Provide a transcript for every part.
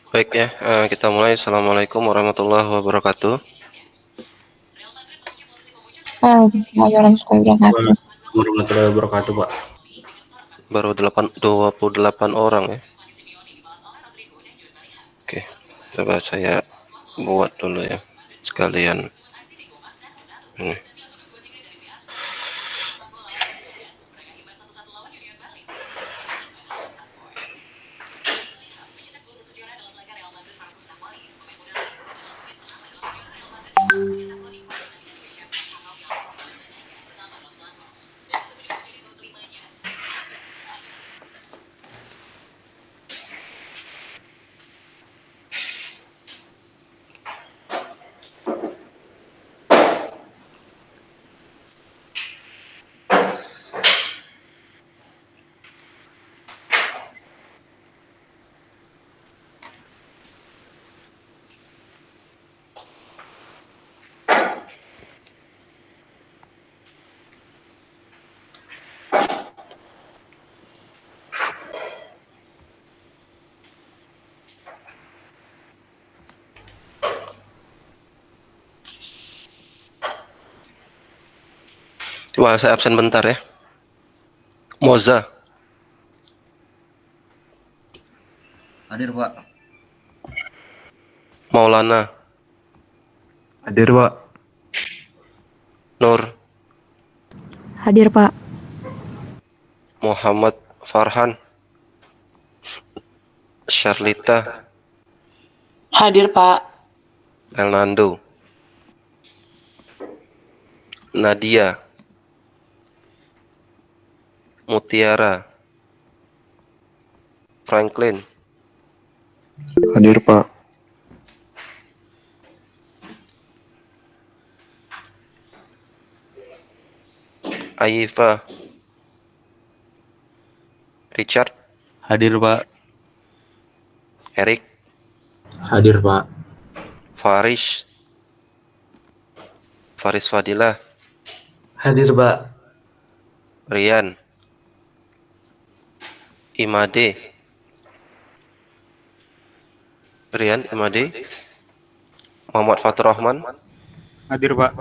Baik ya, kita mulai. Assalamualaikum warahmatullahi wabarakatuh. Warahmatullahi wabarakatuh, Pak. Baru 28 orang ya. Oke, coba saya buat dulu ya sekalian ini. Coba saya absen bentar ya. Moza. Hadir, Pak. Maulana. Hadir, Pak. Nur. Hadir, Pak. Muhammad Farhan. Charlita. Hadir, Pak. Elnando. Nadia. Mutiara. Franklin. Hadir, Pak. Aifa. Richard. Hadir, Pak. Erik. Hadir, Pak. Faris Fadilah. Hadir, Pak. Rian. Imade. Muhammad Fatur Rahman. Hadir, Pak.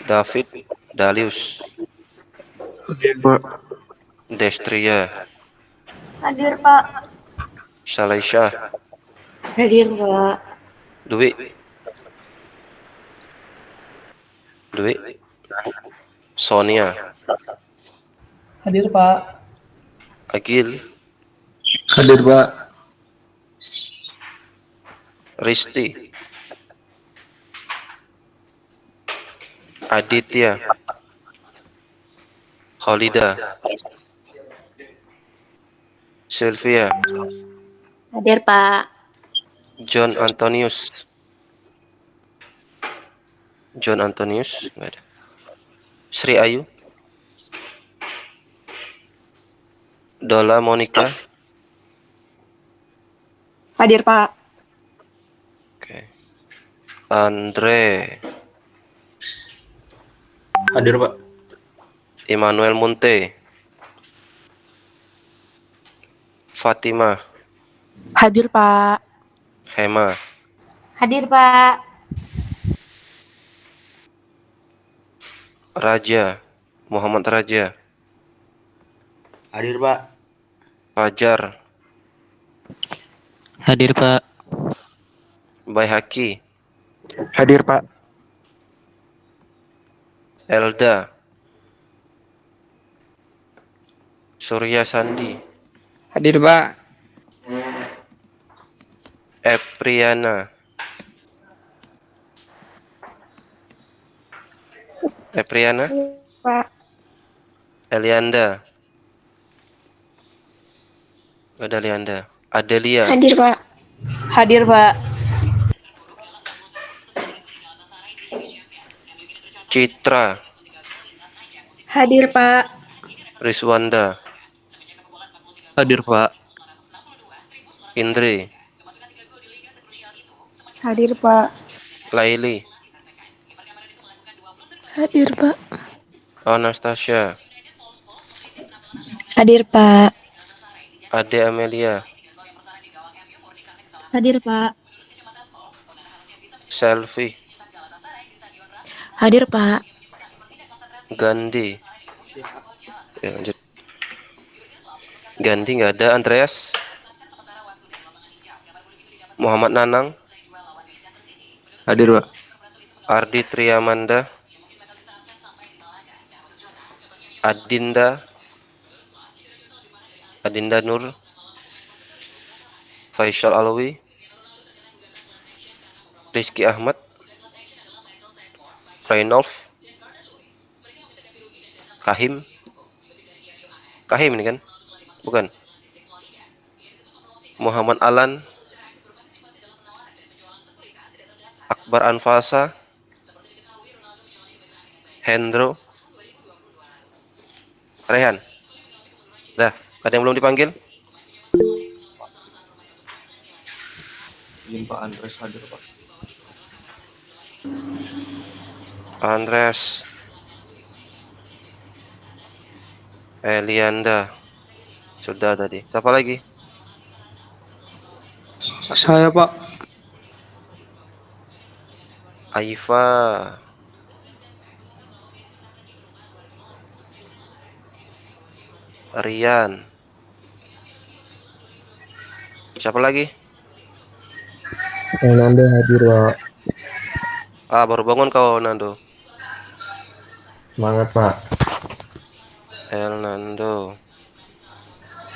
David Dalius. Hadir, Pak. Destria. Hadir, Pak. Shalaisha. Hadir, Pak. Dwi. Sonia. Hadir, Pak. Agil. Hadir, Pak. Risti. Aditya. Khalida. Sylvia. Hadir, Pak. John Antonius. Nggak ada. Sri Ayu. Dola Monica. Hadir, Pak. Oke. Andre. Hadir, Pak. Immanuel Munte. Fatima. Hadir, Pak. Hema. Hadir, Pak. Raja. Muhammad Raja. Hadir, Pak. Fajar. Hadir, Pak. Baihaqi, Hadir, Pak. Elda, Surya Sandi, Hadir, Pak. Epriana, Pak. Elianda, ada Elianda, Adelia, Hadir, Pak. Hadir, Pak. Citra, Hadir, Pak. Rizwanda, Hadir, Pak. Indri, Hadir, Pak. Laili, Hadir, Pak. Anastasia, Hadir, Pak. Ade Amelia, Hadir, Pak. Selfie, Hadir, Pak. Gandhi. Ya, lanjut. Gandhi nggak ada. Andreas, Muhammad Nanang, Hadir, Pak. Ardi Triamanda, Adinda, Adinda Nur, Faisal Alwi, Rizky Ahmad, Rainolf, Kahim, Kahim ini kan? Bukan. Muhammad Alan, Akbar Anfasa, Hendro, Rehan. Dah, ada yang belum dipanggil? Izin Pak Andres hadir, Pak. Andres, Elianda, sudah tadi. Siapa lagi? Saya, Pak. Aifa, Rian. Siapa lagi? Nanda hadir, Pak. Ah, baru bangun kau, Nando. Semangat, Pak. El Nando.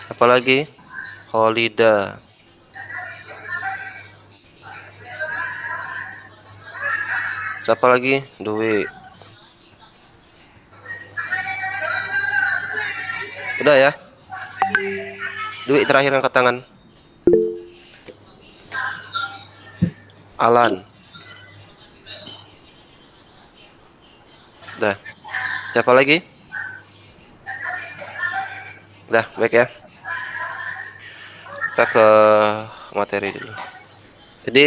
Apa lagi? Holida. Siapa lagi? Dwi. Udah ya? Dwi terakhir angkat tangan. Alan. Udah. Siapa lagi? Udah, baik ya. Kita ke materi dulu. Jadi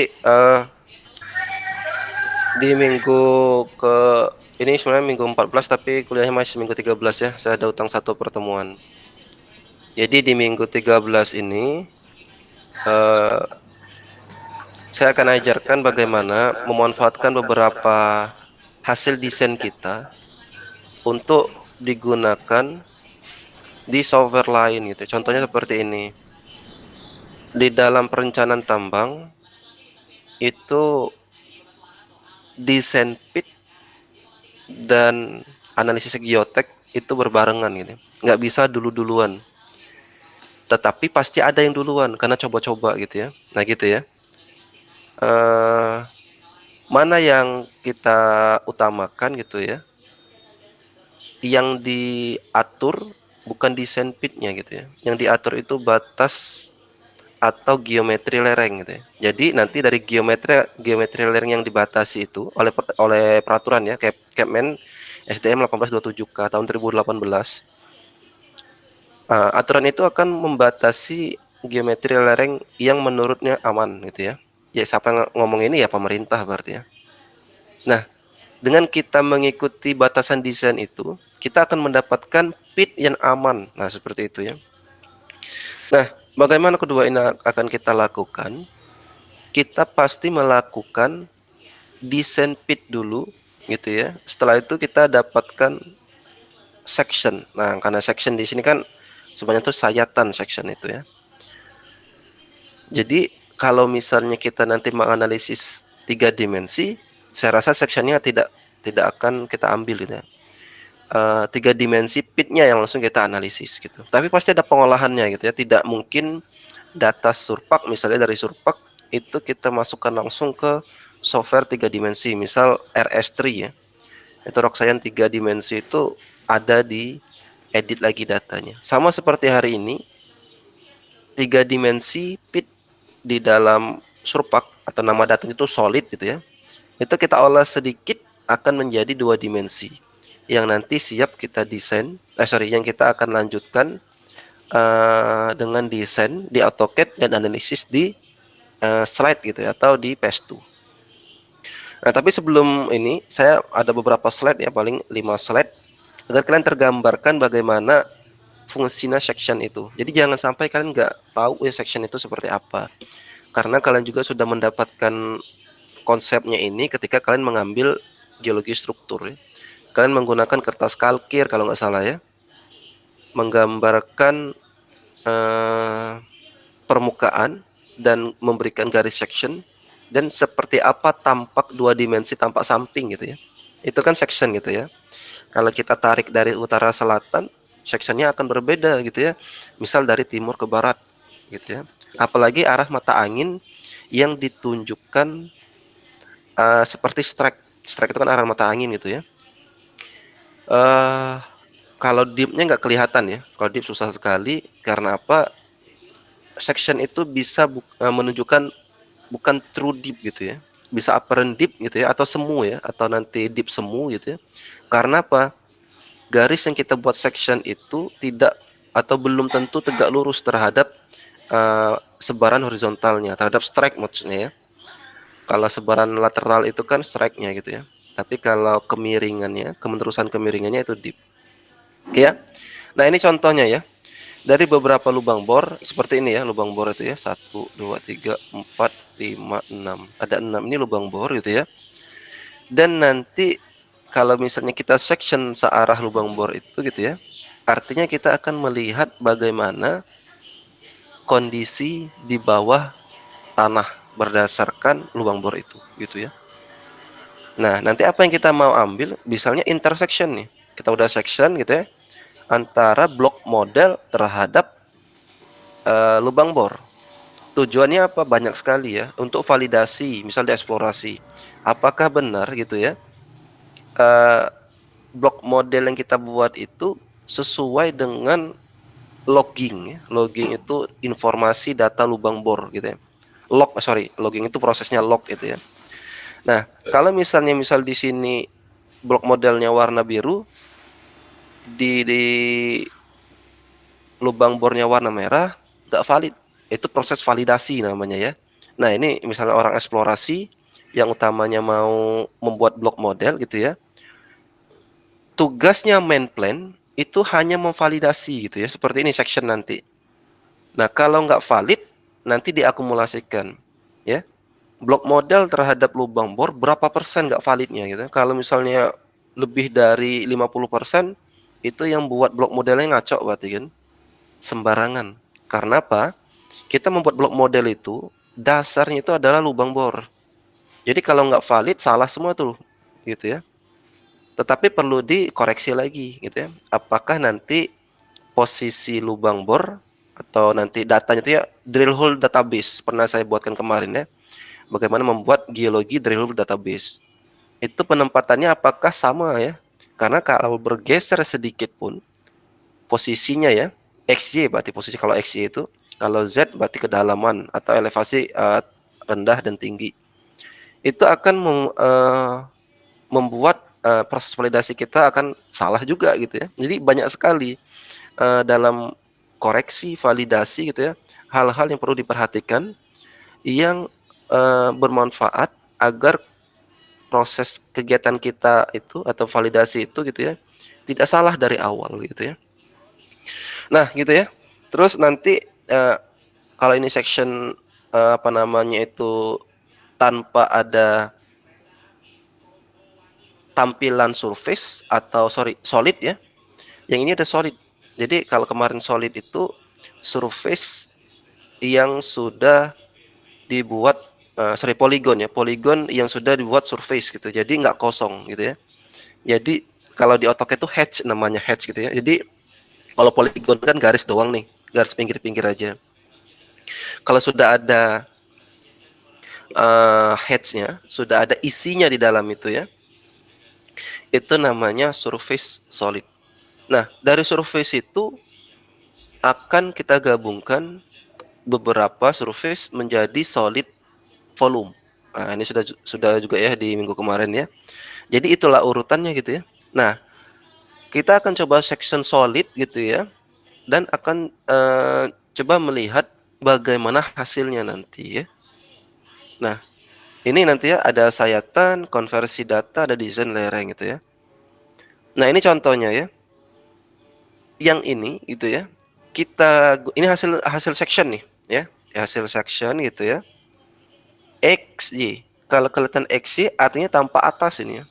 di minggu ke ini sebenarnya minggu 14 tapi kuliahnya masih minggu 13 ya. Saya ada utang satu pertemuan. Jadi di minggu 13 ini saya akan ajarkan bagaimana memanfaatkan beberapa hasil desain kita untuk digunakan di software lain gitu. Contohnya seperti ini. Di dalam perencanaan tambang itu desain pit dan analisis geotek itu berbarengan gitu. Nggak bisa dulu-duluan. Tetapi pasti ada yang duluan karena coba-coba gitu ya. Nah gitu ya. Mana yang kita utamakan gitu ya. Yang diatur bukan desain pitnya gitu ya. Yang diatur itu batas atau geometri lereng gitu ya. Jadi nanti dari geometri lereng yang dibatasi itu oleh peraturan ya Kepmen SDM 1827K tahun 2018. Aturan itu akan membatasi geometri lereng yang menurutnya aman gitu ya. Ya siapa yang ngomong ini ya pemerintah berarti ya. Nah, dengan kita mengikuti batasan desain itu, kita akan mendapatkan pit yang aman. Nah, seperti itu ya. Nah, bagaimana kedua ini akan kita lakukan? Kita pasti melakukan desain pit dulu gitu ya. Setelah itu kita dapatkan section. Nah, karena section di sini kan sebenarnya itu sayatan section itu ya. Jadi kalau misalnya kita nanti menganalisis 3 dimensi, saya rasa sectionnya tidak akan kita ambil gitu ya. 3 dimensi pitnya yang langsung kita analisis gitu. Tapi pasti ada pengolahannya gitu ya. Tidak mungkin data Surpak misalnya dari Surpak itu kita masukkan langsung ke software 3 dimensi, misal RS3 ya. Itu Rockcyan 3 dimensi itu ada di edit lagi datanya. Sama seperti hari ini 3 dimensi pit di dalam Surpak atau nama datanya itu solid gitu ya. Itu kita olah sedikit akan menjadi 2 dimensi yang nanti siap kita desain, yang kita akan lanjutkan dengan desain di AutoCAD dan analisis di slide gitu ya, atau di PS2. Nah, tapi sebelum ini saya ada beberapa slide ya, paling 5 slide agar kalian tergambarkan bagaimana fungsinya section itu. Jadi jangan sampai kalian nggak tahu ya section itu seperti apa. Karena kalian juga sudah mendapatkan konsepnya ini ketika kalian mengambil geologi struktur ya. Kalian menggunakan kertas kalkir kalau nggak salah ya, menggambarkan permukaan dan memberikan garis section dan seperti apa tampak 2 dimensi tampak samping gitu ya. Itu kan section gitu ya. Kalau kita tarik dari utara selatan, sectionnya akan berbeda gitu ya. Misal dari timur ke barat gitu ya. Apalagi arah mata angin yang ditunjukkan seperti strike. Strike itu kan arah mata angin gitu ya. Kalau deepnya nggak kelihatan ya. Kalau deep susah sekali. Karena apa? Section itu bisa menunjukkan bukan true deep gitu ya. Bisa apparent deep gitu ya, atau semu ya, atau nanti deep semu gitu ya. Karena apa? Garis yang kita buat section itu tidak atau belum tentu tegak lurus terhadap sebaran horizontalnya, terhadap strike maksudnya ya. Kalau sebaran lateral itu kan strike-nya gitu ya. Tapi kalau kemiringannya, kemenerusan kemiringannya itu deep. Oke ya. Nah, ini contohnya ya. Dari beberapa lubang bor seperti ini ya, lubang bor itu ya. 1 2 3 4 5 6. Ada 6 ini lubang bor gitu ya. Dan nanti kalau misalnya kita section searah lubang bor itu gitu ya. Artinya kita akan melihat bagaimana kondisi di bawah tanah berdasarkan lubang bor itu gitu ya. Nah, nanti apa yang kita mau ambil, misalnya intersection nih. Kita udah section gitu ya, antara blok model terhadap lubang bor. Tujuannya apa? Banyak sekali ya, untuk validasi, misalnya eksplorasi. Apakah benar gitu ya, blok model yang kita buat itu sesuai dengan logging ya. Logging itu informasi data lubang bor gitu ya. Logging itu prosesnya log gitu ya. Nah, kalau misalnya di sini blok modelnya warna biru, di lubang bornya warna merah, nggak valid. Itu proses validasi namanya ya. Nah, ini misalnya orang eksplorasi yang utamanya mau membuat blok model gitu ya. Tugasnya main plan itu hanya memvalidasi gitu ya. Seperti ini section nanti. Nah, kalau nggak valid, nanti diakumulasikan ya. Blok model terhadap lubang bor berapa persen nggak validnya gitu. Kalau misalnya lebih dari 50%, itu yang buat blok modelnya ngaco berarti kan, sembarangan. Karena apa? Kita membuat blok model itu dasarnya itu adalah lubang bor. Jadi kalau nggak valid salah semua tuh gitu ya. Tetapi perlu dikoreksi lagi gitu ya. Apakah nanti posisi lubang bor atau nanti datanya itu ya, drill hole database pernah saya buatkan kemarin ya. Bagaimana membuat geologi drill hole database. Itu penempatannya apakah sama ya? Karena kalau bergeser sedikit pun posisinya ya, XY berarti posisi, kalau XY itu, kalau Z berarti kedalaman atau elevasi rendah dan tinggi. Itu akan membuat proses validasi kita akan salah juga gitu ya. Jadi banyak sekali dalam koreksi validasi gitu ya, hal-hal yang perlu diperhatikan yang bermanfaat agar proses kegiatan kita itu atau validasi itu gitu ya tidak salah dari awal gitu ya. Nah gitu ya. Terus nanti kalau ini section apa namanya itu tanpa ada tampilan surface atau solid ya. Yang ini ada solid. Jadi kalau kemarin solid itu surface yang sudah dibuat poligon ya, poligon yang sudah dibuat surface gitu. Jadi nggak kosong gitu ya. Jadi kalau di AutoCAD itu hatch namanya hatch gitu ya. Jadi kalau poligon kan garis doang nih, garis pinggir-pinggir aja. Kalau sudah ada hatch-nya, sudah ada isinya di dalam itu ya, itu namanya surface solid. Nah, dari surface itu akan kita gabungkan beberapa surface menjadi solid volume. Nah, ini sudah juga ya di minggu kemarin ya. Jadi itulah urutannya gitu ya. Nah, kita akan coba section solid gitu ya, dan akan coba melihat bagaimana hasilnya nanti ya. Nah, ini nanti ya ada sayatan, konversi data, ada desain lereng gitu ya. Nah, ini contohnya ya. Yang ini gitu ya. Ini hasil section nih ya. Hasil section gitu ya. XY. Kalau kelihatan XY artinya tanpa atas ini ya.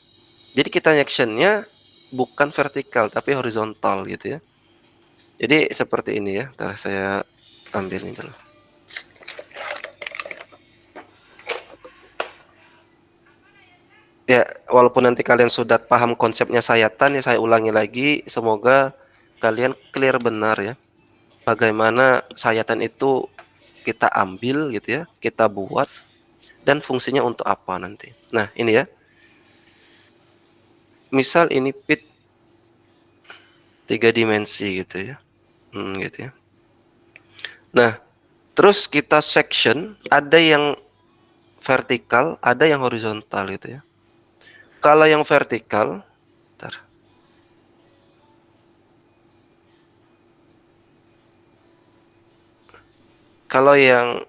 Jadi kita sectionnya bukan vertikal tapi horizontal gitu ya. Jadi seperti ini ya. Ntar saya ambil ini dulu. Ya, walaupun nanti kalian sudah paham konsepnya sayatan ya, saya ulangi lagi. Semoga kalian clear benar ya. Bagaimana sayatan itu kita ambil gitu ya, kita buat, dan fungsinya untuk apa nanti. Nah, ini ya. Misal ini pit 3 dimensi gitu ya. Gitu ya. Nah, terus kita section, ada yang vertikal, ada yang horizontal gitu ya. Kalau yang vertikal, kalau yang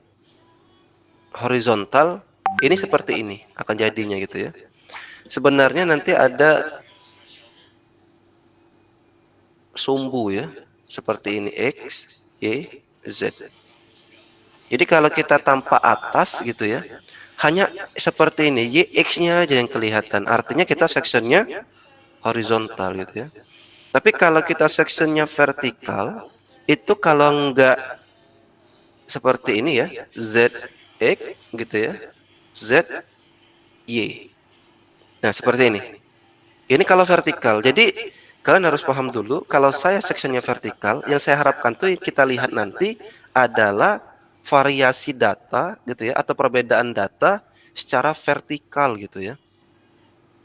horizontal, ini seperti ini akan jadinya gitu ya. Sebenarnya nanti ada sumbu ya, seperti ini X, Y, Z. Jadi kalau kita tanpa atas gitu ya, hanya seperti ini, Y, X-nya aja yang kelihatan. Artinya kita sectionnya horizontal gitu ya. Tapi kalau kita sectionnya vertikal, itu kalau enggak seperti ini ya, Z, X gitu ya, Z, Y. Nah, seperti ini. Ini kalau vertikal. Jadi kalian harus paham dulu, kalau saya sectionnya vertikal, yang saya harapkan tuh kita lihat nanti adalah variasi data gitu ya, atau perbedaan data secara vertikal gitu ya.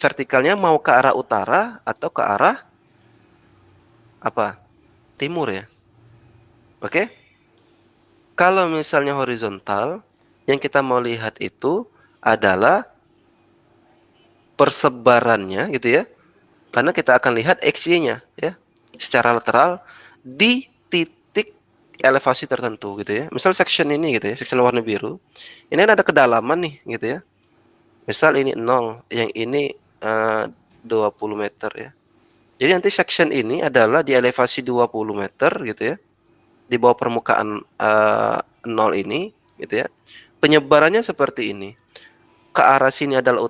Vertikalnya mau ke arah utara atau ke arah apa? Timur ya. Oke? Kalau misalnya horizontal, yang kita mau lihat itu adalah persebarannya gitu ya. Karena kita akan lihat XY-nya ya, secara lateral di titik elevasi tertentu gitu ya. Misal section ini gitu ya, section warna biru. Ini ada kedalaman nih gitu ya. Misal ini 0, yang ini 20 meter ya. Jadi nanti section ini adalah di elevasi 20 meter gitu ya. Di bawah permukaan 0 ini gitu ya. Penyebarannya seperti ini. Ke arah sini adalah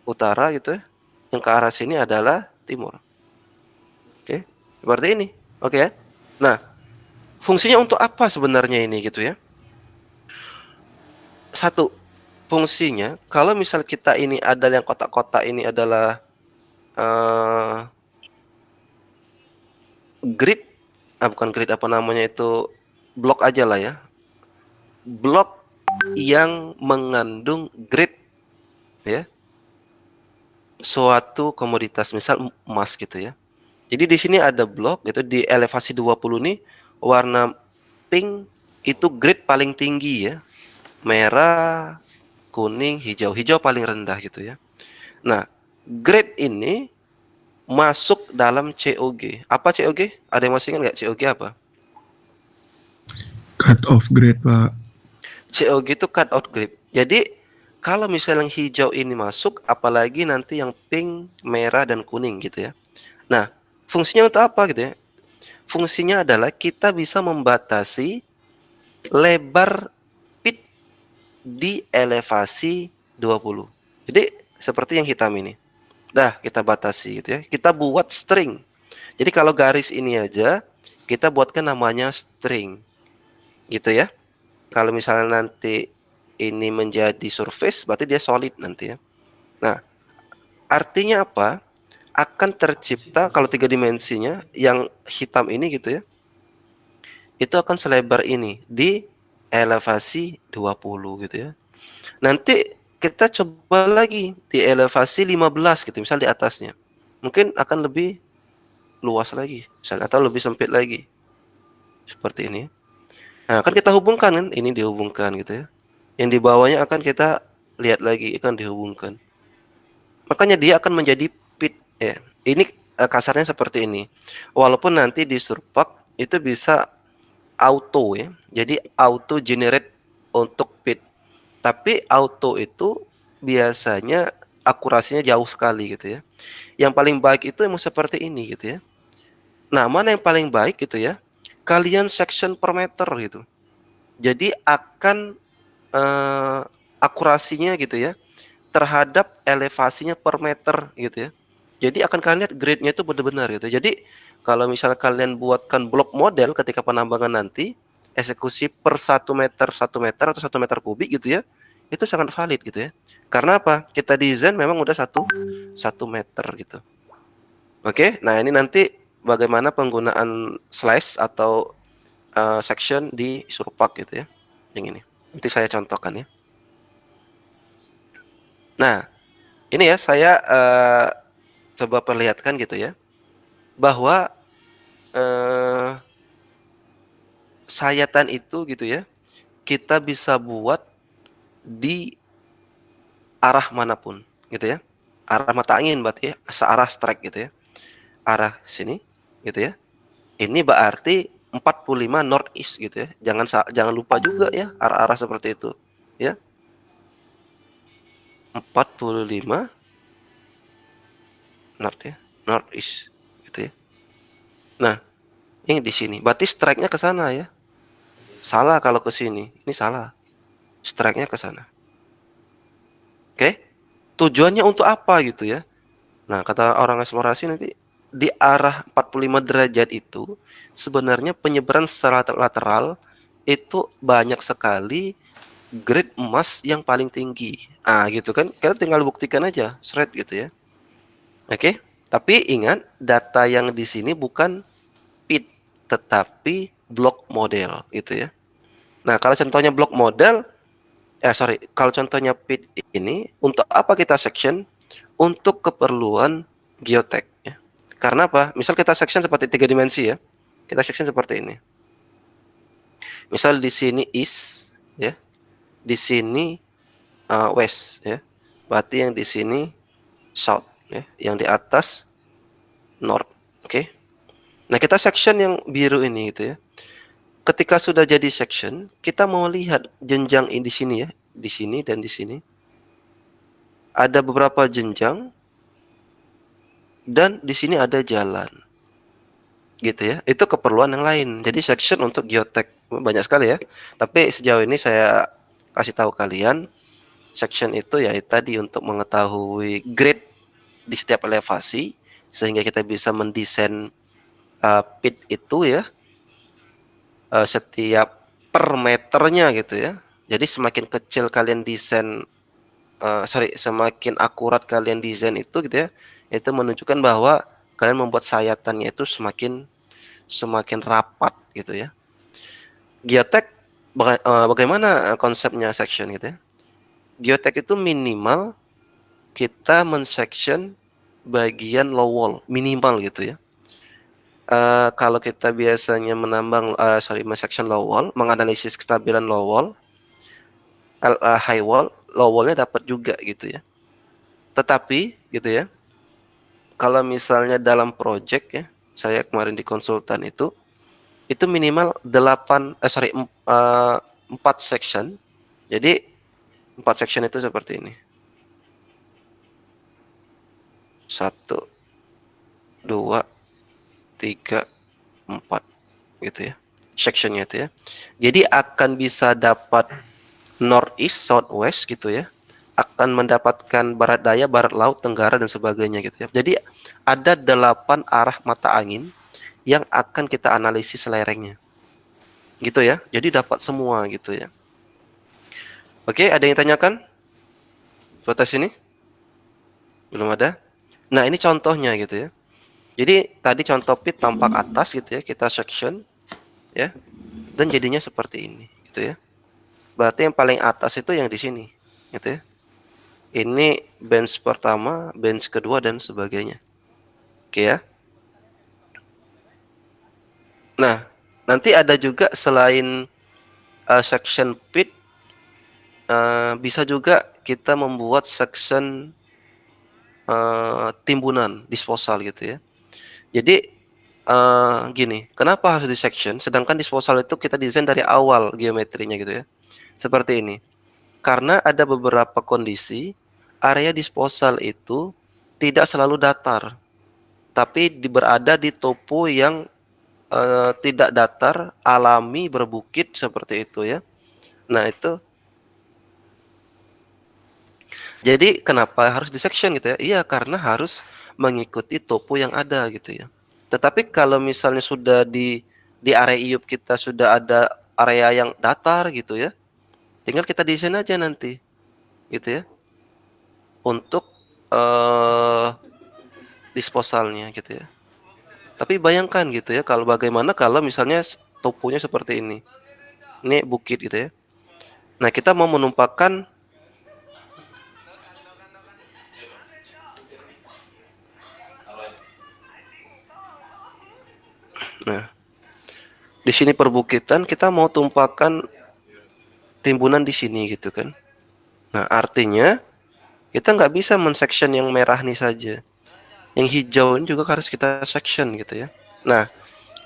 utara gitu ya. Yang ke arah sini adalah timur. Oke, seperti ini. Oke ya. Nah, fungsinya untuk apa sebenarnya ini gitu ya? Satu, fungsinya kalau misal kita ini ada yang kotak-kotak ini adalah grid, bukan grid, apa namanya itu, blok aja lah ya. Blok yang mengandung grid ya. Suatu komoditas, misal emas gitu ya. Jadi di sini ada blok gitu di elevasi 20 nih, warna pink itu grade paling tinggi ya. Merah, kuning, hijau. Hijau paling rendah gitu ya. Nah, grade ini masuk dalam COG. Apa COG? Ada yang masih ingat nggak COG apa? Cut off grade, Pak. COG itu cut out grade. Jadi kalau misalnya yang hijau ini masuk, apalagi nanti yang pink, merah, dan kuning gitu ya. Nah, fungsinya untuk apa gitu ya? Fungsinya adalah kita bisa membatasi lebar pit di elevasi 20. Jadi seperti yang hitam ini. Dah, kita batasi gitu ya. Kita buat string. Jadi kalau garis ini aja, kita buatkan namanya string. Gitu ya. Kalau misalnya nanti ini menjadi surface, berarti dia solid nanti ya. Nah, artinya apa? Akan tercipta kalau 3 dimensinya yang hitam ini gitu ya, itu akan selebar ini di elevasi 20 gitu ya. Nanti kita coba lagi di elevasi 15 gitu, misal di atasnya. Mungkin akan lebih luas lagi, misalnya, atau lebih sempit lagi. Seperti ini. Nah, kan kita hubungkan kan, ini dihubungkan gitu ya. Yang di bawahnya akan kita lihat lagi, akan dihubungkan. Makanya dia akan menjadi pit ya. Ini kasarnya seperti ini. Walaupun nanti di Surpak itu bisa auto ya. Jadi auto generate untuk pit. Tapi auto itu biasanya akurasinya jauh sekali gitu ya. Yang paling baik itu emang seperti ini gitu ya. Nah, mana yang paling baik gitu ya? Kalian section per meter gitu. Jadi akan akurasinya gitu ya terhadap elevasinya per meter gitu ya. Jadi akan kalian lihat grade-nya itu benar-benar gitu. Jadi kalau misalnya kalian buatkan blok model ketika penambangan nanti, eksekusi per 1 meter atau 1 meter kubik gitu ya, itu sangat valid gitu ya. Karena apa? Kita desain memang udah 1 meter gitu. Oke, nah ini nanti bagaimana penggunaan slice atau section di Surpak gitu ya. Yang ini. Nanti saya contohkan ya. Nah, ini ya saya coba perlihatkan gitu ya, bahwa sayatan itu gitu ya, kita bisa buat di arah manapun gitu ya. Arah mata angin berarti ya, searah strike gitu ya. Arah sini gitu ya. Ini berarti 45 northeast gitu ya. Jangan lupa juga ya arah-arah seperti itu ya. 45 north ya, northeast gitu ya. Nah, ini di sini. Berarti strike-nya ke sana ya. Salah kalau ke sini. Ini salah. Strike-nya ke sana. Oke? Tujuannya untuk apa gitu ya? Nah, kata orang eksplorasi nanti di arah 45 derajat itu sebenarnya penyebaran secara lateral itu banyak sekali grade emas yang paling tinggi. Ah, gitu kan? Kita tinggal buktikan aja, shred gitu ya. Oke? Tapi ingat, data yang di sini bukan pit, tetapi block model gitu ya. Nah, kalau contohnya block model, kalau contohnya pit ini, untuk apa kita section? Untuk keperluan geotek ya. Karena apa? Misal kita section seperti 3 dimensi ya. Kita section seperti ini. Misal di sini east ya. Di sini west ya. Berarti yang di sini south ya. Yang di atas north. Oke. Nah, kita section yang biru ini gitu ya. Ketika sudah jadi section, kita mau lihat jenjang ini di sini ya, di sini dan di sini. Ada beberapa jenjang dan di sini ada jalan. Gitu ya. Itu keperluan yang lain. Jadi section untuk geotek banyak sekali ya. Tapi sejauh ini saya kasih tahu kalian section itu ya tadi untuk mengetahui grade di setiap elevasi sehingga kita bisa mendesain pit itu ya. Setiap per meternya gitu ya. Jadi semakin kecil kalian desain semakin akurat kalian desain itu gitu ya. Itu menunjukkan bahwa kalian membuat sayatannya itu semakin rapat gitu ya. Geotek bagaimana konsepnya section gitu ya. Geotek itu minimal kita men-section bagian low wall minimal gitu ya. Kalau kita biasanya men-section low wall, menganalisis kestabilan low wall, high wall, low wallnya dapat juga gitu ya. Tetapi gitu ya, kalau misalnya dalam project ya, saya kemarin di konsultan itu minimal 4 section. Jadi 4 section itu seperti ini. 1, 2, 3, 4 gitu ya. Sectionnya itu ya. Jadi akan bisa dapat northeast, southwest gitu ya. Akan mendapatkan barat daya, barat laut, tenggara dan sebagainya gitu ya. Jadi ada 8 arah mata angin yang akan kita analisis lerengnya. Gitu ya. Jadi dapat semua gitu ya. Oke, ada yang tanyakan? Batas ini? Belum ada? Nah, ini contohnya gitu ya. Jadi tadi contoh pit tampak atas gitu ya, kita section ya, dan jadinya seperti ini gitu ya. Berarti yang paling atas itu yang di sini gitu ya. Ini bench pertama, bench kedua dan sebagainya. Oke ya. Nah, nanti ada juga selain section pit, bisa juga kita membuat section timbunan disposal gitu ya. Jadi gini, kenapa harus di section? Sedangkan disposal itu kita desain dari awal geometrinya gitu ya. Seperti ini. Karena ada beberapa kondisi area disposal itu tidak selalu datar, tapi berada di topo yang tidak datar, alami, berbukit seperti itu ya. Nah itu. Jadi kenapa harus di section gitu ya? Iya, karena harus mengikuti topo yang ada gitu ya. Tetapi kalau misalnya sudah di area IUP kita sudah ada area yang datar gitu ya, tinggal kita desain aja nanti gitu ya untuk disposalnya gitu ya. Tapi bayangkan gitu ya, kalau bagaimana kalau misalnya toponya seperti ini. Ini bukit gitu ya. Nah, kita mau menumpahkan nah, di sini perbukitan, kita mau tumpahkan timbunan di sini gitu kan. Nah, artinya kita nggak bisa men-section yang merah nih saja. Yang hijau ini juga harus kita section gitu ya. Nah,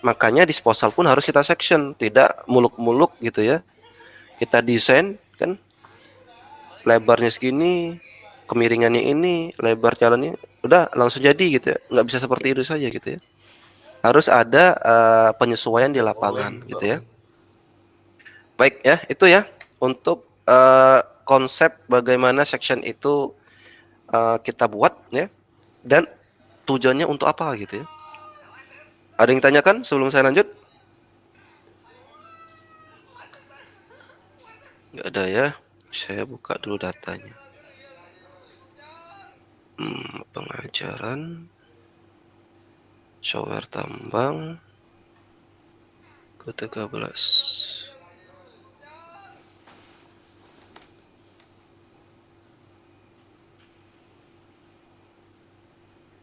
makanya disposal pun harus kita section, tidak muluk-muluk gitu ya. Kita desain kan lebarnya segini, kemiringannya ini, lebar jalannya, udah langsung jadi gitu ya. Nggak bisa seperti itu saja gitu ya. Harus ada penyesuaian di lapangan gitu ya. Baik ya, itu ya untuk konsep bagaimana section itu kita buat ya, dan tujuannya untuk apa gitu ya. Ada yang tanyakan sebelum saya lanjut? Nggak ada ya. Saya buka dulu datanya. Pengajaran software tambang ke-13.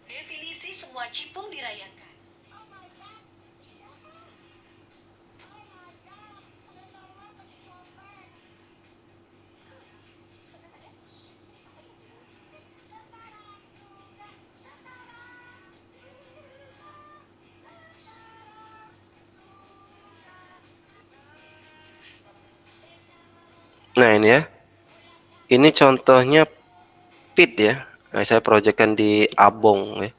Definisi semua cipung dirayakan. Nah ini ya, ini contohnya pit ya. Nah, saya proyekkan di Abong ya.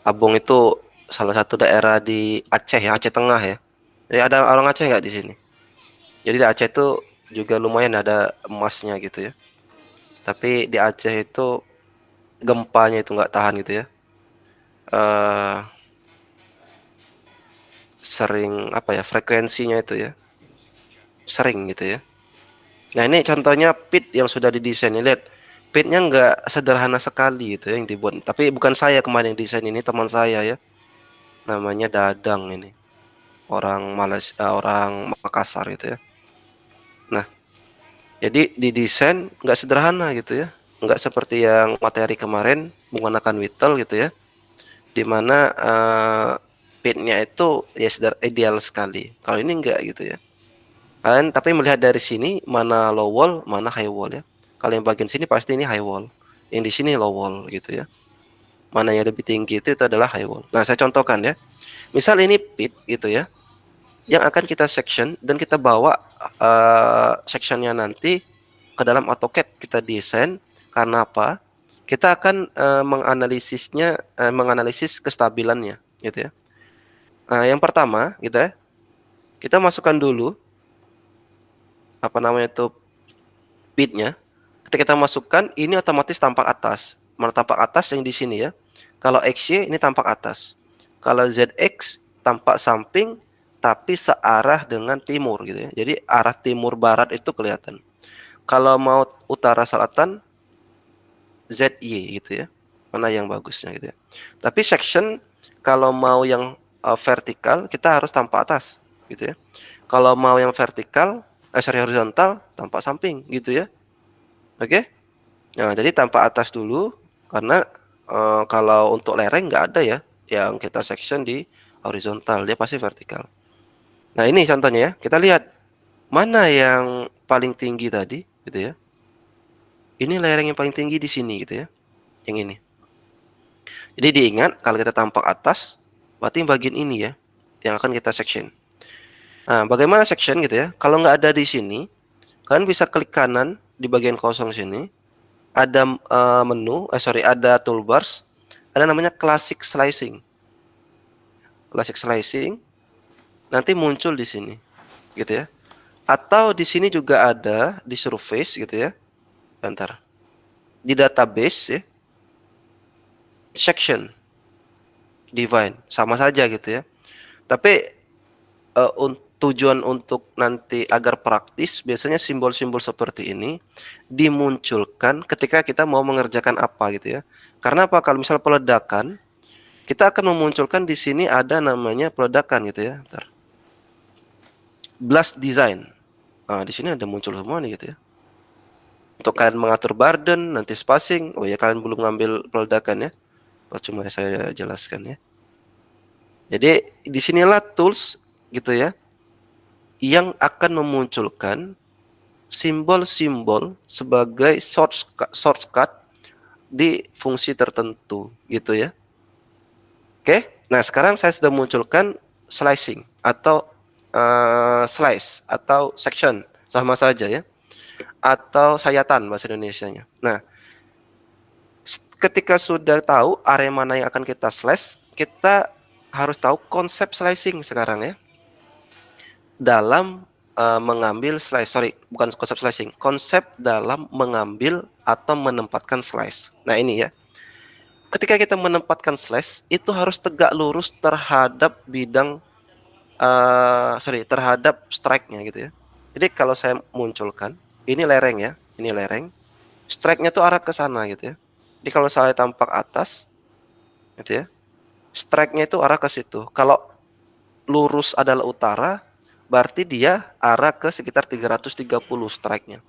Abong itu salah satu daerah di Aceh ya, Aceh Tengah ya. Jadi ada orang Aceh nggak di sini? Jadi di Aceh itu juga lumayan ada emasnya gitu ya. Tapi di Aceh itu gempanya itu nggak tahan gitu ya. Sering apa ya, frekuensinya itu ya, sering gitu ya. Nah ini contohnya pit yang sudah didesain. Lihat pitnya nggak sederhana sekali gitu ya yang dibuat. Tapi bukan saya kemarin yang desain, ini teman saya ya, namanya Dadang ini, orang Malaysia, orang Makassar gitu ya. Nah jadi didesain nggak sederhana gitu ya, nggak seperti yang materi kemarin menggunakan whittle gitu ya, dimana pitnya itu ya ideal sekali. Kalau ini enggak gitu ya. Kalian tapi melihat dari sini mana low wall, mana high wall ya. Kalau yang bagian sini pasti ini high wall, yang di sini low wall gitu ya. Mana yang lebih tinggi itu adalah high wall. Nah saya contohkan ya. Misal ini pit gitu ya, yang akan kita section dan kita bawa sectionnya nanti ke dalam AutoCAD kita desain. Karena apa? Kita akan menganalisis kestabilannya gitu ya. Nah, yang pertama gitu ya, kita masukkan dulu apa namanya itu pitnya. Ketika kita masukkan, ini otomatis tampak atas. Mana tampak atas yang di sini ya. Kalau XY ini tampak atas. Kalau ZX tampak samping tapi searah dengan timur gitu ya. Jadi arah timur barat itu kelihatan. Kalau mau utara selatan ZY gitu ya. Mana yang bagusnya gitu ya. Tapi section kalau mau yang vertikal kita harus tampak atas gitu ya. Kalau mau yang vertikal, horizontal tampak samping gitu ya. Oke? Nah, jadi tampak atas dulu karena kalau untuk lereng nggak ada ya yang kita section di horizontal, dia pasti vertikal. Nah, ini contohnya ya. Kita lihat mana yang paling tinggi tadi gitu ya. Ini lereng yang paling tinggi di sini gitu ya. Yang ini. Jadi diingat kalau kita tampak atas, berarti bagian ini ya yang akan kita section. Nah, bagaimana section gitu ya? Kalau nggak ada di sini, kalian bisa klik kanan di bagian kosong sini. Ada ada toolbars, ada namanya classic slicing. Classic slicing nanti muncul di sini, gitu ya. Atau di sini juga ada di surface gitu ya. Bentar. Di database ya. Section divine sama saja gitu ya. Tapi tujuan untuk nanti agar praktis biasanya simbol-simbol seperti ini dimunculkan ketika kita mau mengerjakan apa gitu ya. Karena apa? Kalau misal peledakan, kita akan memunculkan di sini ada namanya peledakan gitu ya. Bentar. Blast design. Nah, di sini ada muncul semua nih gitu ya. Untuk kalian mengatur burden, nanti spacing. Oh ya, kalian belum ngambil peledakan ya. Cuma saya jelaskan ya. Jadi disinilah tools gitu ya yang akan memunculkan simbol-simbol sebagai shortcut di fungsi tertentu gitu ya. Oke, nah sekarang saya sudah munculkan slicing atau slice atau section sama saja ya, atau sayatan bahasa Indonesianya. Nah, ketika sudah tahu area mana yang akan kita slash, kita harus tahu konsep slicing sekarang ya. Dalam mengambil slice, bukan konsep slicing, konsep dalam mengambil atau menempatkan slice. Nah ini ya, ketika kita menempatkan slice itu harus tegak lurus terhadap bidang, terhadap strike-nya gitu ya. Jadi kalau saya munculkan, ini lereng ya, ini lereng, strike-nya tuh arah ke sana gitu ya. Jadi kalau saya tampak atas, gitu ya, strike-nya itu arah ke situ. Kalau lurus adalah utara, berarti dia arah ke sekitar 330 strike-nya.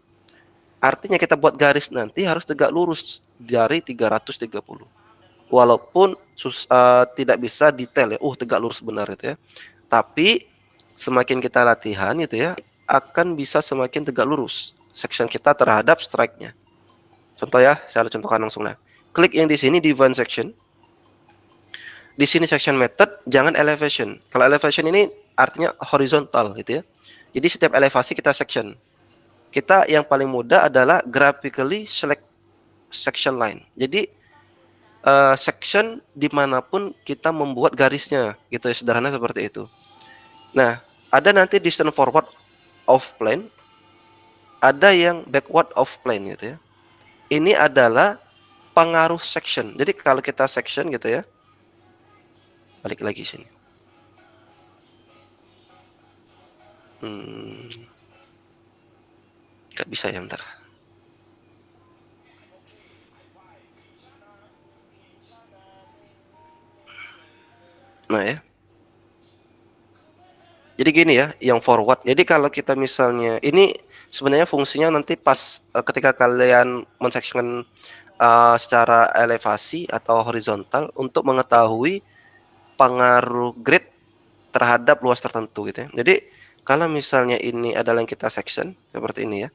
Artinya kita buat garis nanti harus tegak lurus dari 330. Walaupun tidak bisa detail ya, tegak lurus benar itu ya. Tapi semakin kita latihan itu ya, akan bisa semakin tegak lurus section kita terhadap strike-nya. Contoh ya, saya contohkan langsung lah. Klik yang di sini divine section. Di sini section method, jangan elevation. Kalau elevation ini artinya horizontal gitu ya. Jadi setiap elevasi kita section. Kita yang paling mudah adalah graphically select section line. Jadi section dimanapun kita membuat garisnya gitu ya, sederhana seperti itu. Nah, ada nanti distance forward of plane, ada yang backward of plane gitu ya. Ini adalah pengaruh section. Jadi kalau kita section gitu ya, balik lagi sini. Gak bisa ya, bentar. Nah ya. Jadi gini ya, yang forward. Jadi kalau kita misalnya, ini sebenarnya fungsinya nanti pas ketika kalian men-section secara elevasi atau horizontal untuk mengetahui pengaruh grid terhadap luas tertentu gitu ya. Jadi kalau misalnya ini adalah yang kita section seperti ini ya.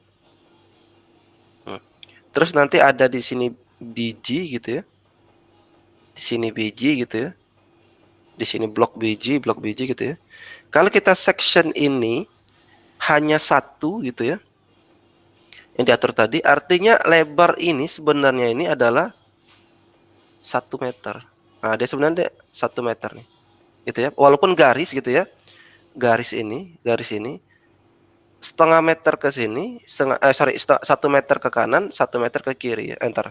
Terus nanti ada di sini BG gitu ya. Di sini BG gitu ya. Di sini blok BG gitu ya. Kalau kita section ini hanya satu gitu ya, yang diatur tadi, artinya lebar ini sebenarnya ini adalah 1 meter. Nah, dia sebenarnya 1 meter nih, gitu ya. Walaupun garis gitu ya, garis ini, setengah meter ke sini, 1 meter ke kanan, 1 meter ke kiri ya. Entar.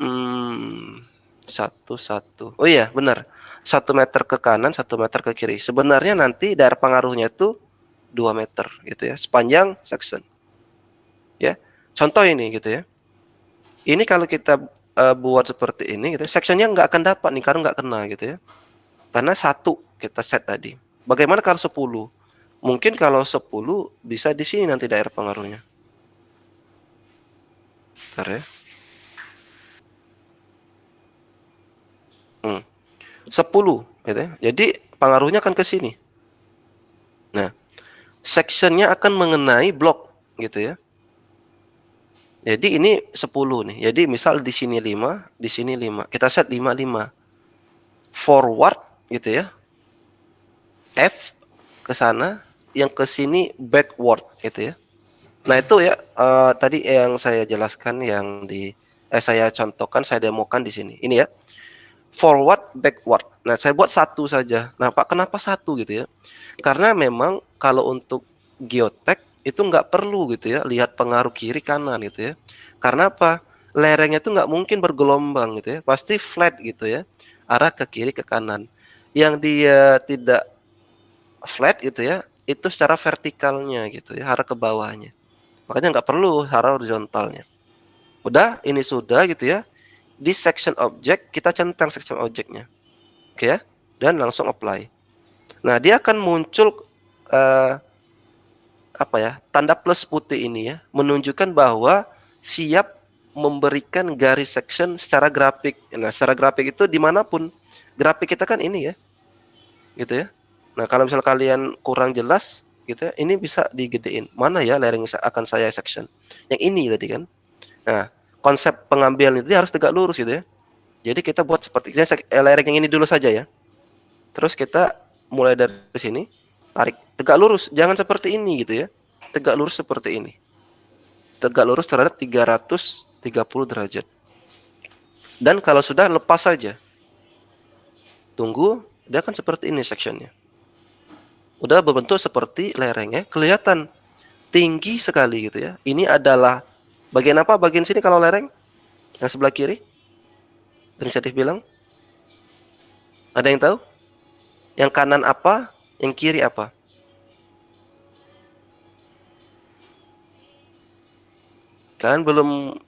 1. Oh iya, benar. 1 meter ke kanan, 1 meter ke kiri. Sebenarnya nanti daerah pengaruhnya itu 2 meter gitu ya, sepanjang section. ya. Contoh ini gitu ya. Ini kalau kita buat seperti ini gitu, sectionnya nggak akan dapat nih karena nggak kena gitu ya. Karena 1 kita set tadi. Bagaimana kalau 10? Mungkin kalau 10 bisa di sini nanti daerah pengaruhnya. Bentar ya. 10 gitu ya. Jadi pengaruhnya akan ke sini. Nah, sectionnya akan mengenai blok gitu ya. Jadi ini 10 nih. Jadi misal di sini 5, di sini 5. Kita set 5 5. Forward gitu ya. F ke sana, yang ke sini backward gitu ya. Nah, itu ya tadi yang saya jelaskan yang saya contohkan, saya demokan di sini. Ini ya. Forward, backward. Nah, saya buat 1 saja. Nah, Pak, kenapa 1 gitu ya? Karena memang kalau untuk geotek itu nggak perlu gitu ya, lihat pengaruh kiri kanan gitu ya. Karena apa? Lerengnya itu nggak mungkin bergelombang gitu ya, pasti flat gitu ya, arah ke kiri ke kanan. Yang dia tidak flat gitu ya, itu secara vertikalnya gitu ya, arah ke bawahnya. Makanya nggak perlu arah horizontalnya. Udah, ini sudah gitu ya. Di section object kita centang section objectnya, oke ya, dan langsung apply. Nah, dia akan muncul apa ya, tanda plus putih ini ya, menunjukkan bahwa siap memberikan garis section secara grafik. Nah, secara grafik itu dimanapun grafik kita kan ini ya, gitu ya. Nah, kalau misal kalian kurang jelas gitu ya, ini bisa digedein. Mana ya layering akan saya section? Yang ini tadi kan. Nah, konsep pengambilan itu harus tegak lurus gitu ya. Jadi kita buat seperti ini, layering yang ini dulu saja ya. Terus kita mulai dari sini, tarik tegak lurus, jangan seperti ini gitu ya. Tegak lurus seperti ini. Tegak lurus terhadap 330 derajat. Dan kalau sudah, lepas saja. Tunggu, dia akan seperti ini sectionnya. Udah berbentuk seperti lereng ya, kelihatan tinggi sekali gitu ya. Ini adalah bagian apa? Bagian sini kalau lereng yang sebelah kiri. Inisiatif bilang. Ada yang tahu? Yang kanan apa? Yang kiri apa? Kalian belum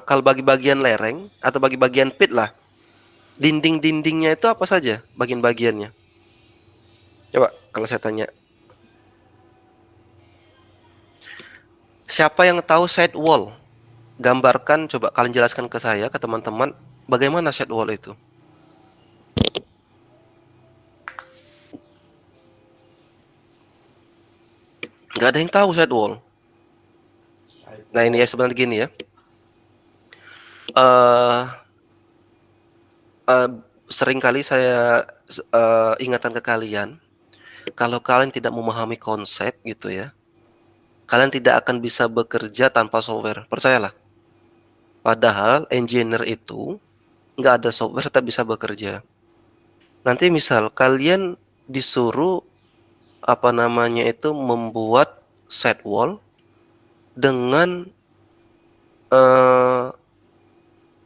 kalau bagi bagian lereng atau bagi bagian pit lah. Dinding-dindingnya itu apa saja bagian-bagiannya? Coba kalau saya tanya. Siapa yang tahu side wall? Gambarkan, coba kalian jelaskan ke saya, ke teman-teman, bagaimana side wall itu? Nggak ada yang tahu side wall. Nah, ini ya sebenarnya gini ya. Sering kali saya ingatkan ke kalian, kalau kalian tidak memahami konsep gitu ya, kalian tidak akan bisa bekerja tanpa software. Percayalah. Padahal engineer itu nggak ada software tetap bisa bekerja. Nanti misal kalian disuruh apa namanya itu membuat side wall dengan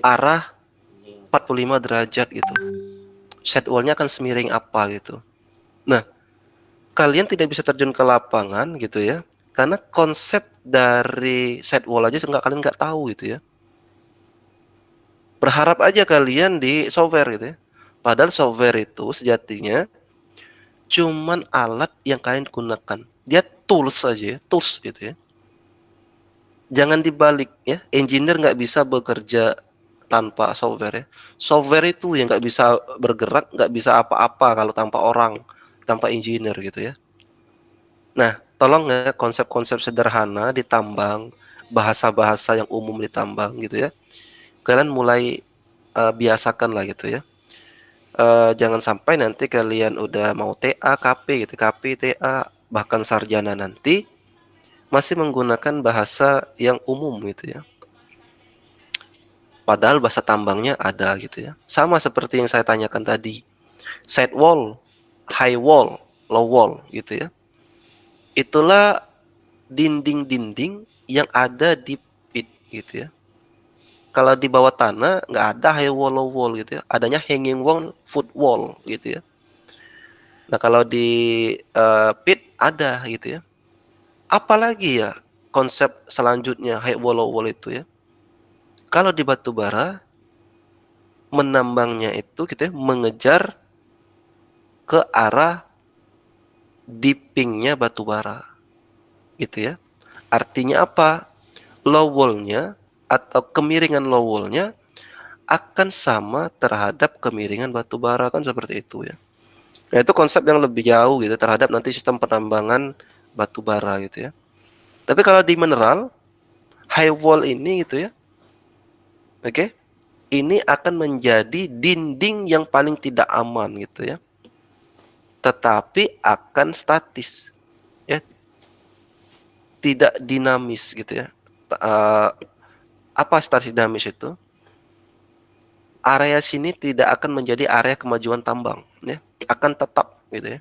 arah 45 derajat gitu. Side wall-nya akan semiring apa gitu. Nah, kalian tidak bisa terjun ke lapangan gitu ya, karena konsep dari side wall aja kalian nggak tahu gitu ya. Berharap aja kalian di software gitu ya. Padahal software itu sejatinya cuman alat yang kalian gunakan. Dia tools saja, tools gitu ya. Jangan dibalik ya. Engineer nggak bisa bekerja tanpa software ya. Software itu yang nggak bisa bergerak, nggak bisa apa-apa kalau tanpa orang, tanpa engineer gitu ya. Nah, tolong ya konsep-konsep sederhana ditambang, bahasa-bahasa yang umum ditambang gitu ya. Kalian mulai biasakan lah gitu ya. Jangan sampai nanti kalian udah mau TA, KP gitu, KP, TA, bahkan sarjana nanti masih menggunakan bahasa yang umum gitu ya. Padahal bahasa tambangnya ada gitu ya. Sama seperti yang saya tanyakan tadi. Side wall, high wall, low wall gitu ya. Itulah dinding-dinding yang ada di pit gitu ya. Kalau di bawah tanah nggak ada high wall, low wall gitu ya. Adanya hanging wall, foot wall gitu ya. Nah, kalau di pit ada gitu ya. Apalagi ya konsep selanjutnya high wall low wall itu ya. Kalau di batu bara menambangnya itu gitu ya, mengejar ke arah dippingnya batu bara. Gitu ya. Artinya apa? Low wall-nya atau kemiringan low wall-nya akan sama terhadap kemiringan batu bara, kan seperti itu ya. Nah, itu konsep yang lebih jauh gitu terhadap nanti sistem penambangan batu bara gitu ya. Tapi kalau di mineral high wall ini gitu ya. Oke. Ini akan menjadi dinding yang paling tidak aman gitu ya. Tetapi akan statis. Ya. Tidak dinamis gitu ya. Apa statis dinamis itu? Area sini tidak akan menjadi area kemajuan tambang ya, akan tetap gitu ya.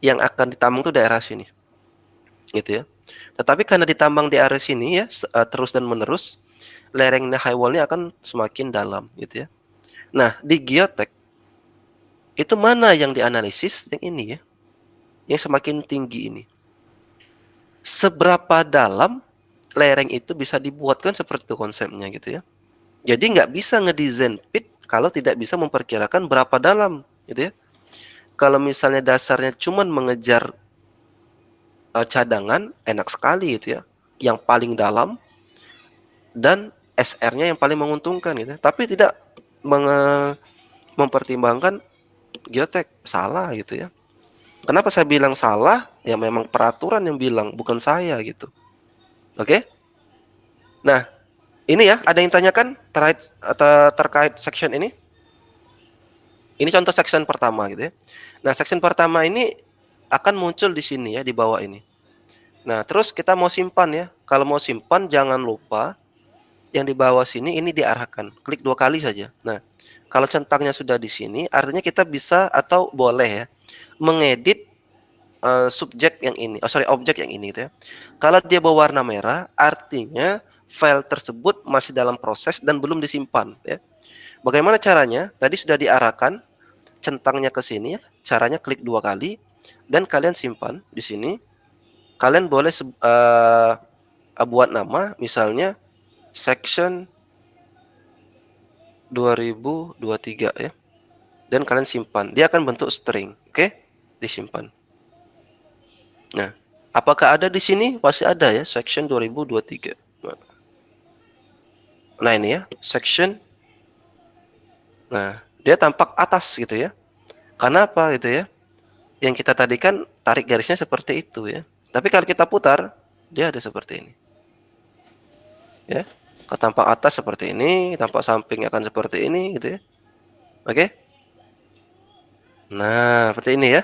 Yang akan ditambang itu daerah sini. Gitu ya. Tetapi karena ditambang di area sini ya terus dan menerus, lerengnya high wall-nya akan semakin dalam gitu ya. Nah, di geotek itu mana yang dianalisis? Yang ini ya. Yang semakin tinggi ini. Seberapa dalam lereng itu bisa dibuatkan seperti itu konsepnya gitu ya. Jadi nggak bisa ngedesain pit kalau tidak bisa memperkirakan berapa dalam gitu ya. Kalau misalnya dasarnya cuman mengejar cadangan, enak sekali gitu ya. Yang paling dalam dan SR-nya yang paling menguntungkan gitu. Tapi tidak mempertimbangkan geotek, salah gitu ya. Kenapa saya bilang salah? Ya memang peraturan yang bilang, bukan saya gitu. Oke? Nah, ini ya, ada yang tanyakan terkait section ini? Ini contoh section pertama gitu ya. Nah, section pertama ini akan muncul di sini ya, di bawah ini. Nah, terus kita mau simpan ya. Kalau mau simpan jangan lupa yang di bawah sini ini diarahkan. Klik 2 kali saja. Nah, kalau centangnya sudah di sini, artinya kita bisa atau boleh ya mengedit subjek yang ini. Objek yang ini gitu ya. Kalau dia berwarna merah, artinya file tersebut masih dalam proses dan belum disimpan ya. Bagaimana caranya? Tadi sudah diarahkan centangnya ke sini ya. Caranya klik 2 kali dan kalian simpan di sini. Kalian boleh buat nama misalnya section 2023 ya. Dan kalian simpan. Dia akan bentuk string, oke? Disimpan. Nah, apakah ada di sini? Pasti ada ya, section 2023. Nah, ini ya, section. Nah, dia tampak atas gitu ya. Karena apa gitu ya? Yang kita tadi kan tarik garisnya seperti itu ya. Tapi kalau kita putar, dia ada seperti ini. Ya. Kalau tampak atas seperti ini, tampak samping akan seperti ini gitu ya. Oke? Nah, seperti ini ya.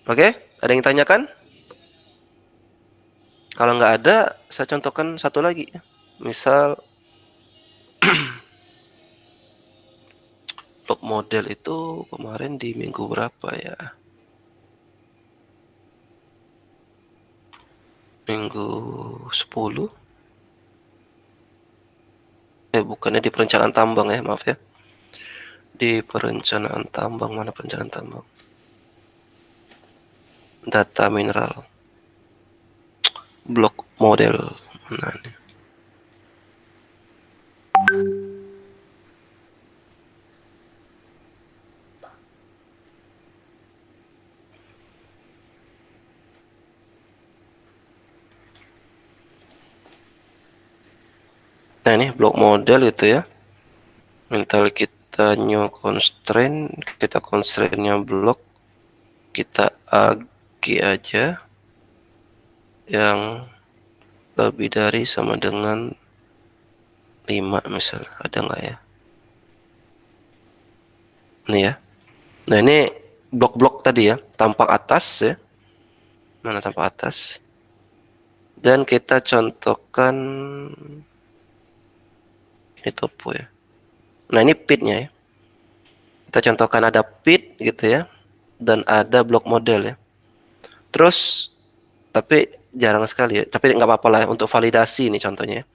Oke? Ada yang tanyakan? Kalau nggak ada, saya contohkan satu lagi. Misal log model itu kemarin di minggu berapa ya? Minggu 10? Bukannya di perencanaan tambang ya, maaf ya. Di perencanaan tambang, mana perencanaan tambang? Data mineral. Blok model. Mana nih? Nah, ini blok model itu ya. Mental kita new constraint, kita constraint-nya blok, kita AG aja yang lebih dari sama dengan 5 misalnya, ada nggak ya? Nih ya. Nah, ini blok-blok tadi ya, tampak atas ya. Mana tampak atas? Dan kita contohkan ini topo ya. Nah, ini pitnya ya. Kita contohkan ada pit gitu ya. Dan ada blok model ya. Terus, tapi jarang sekali ya. Tapi nggak apa-apa lah ya, untuk validasi ini contohnya ya.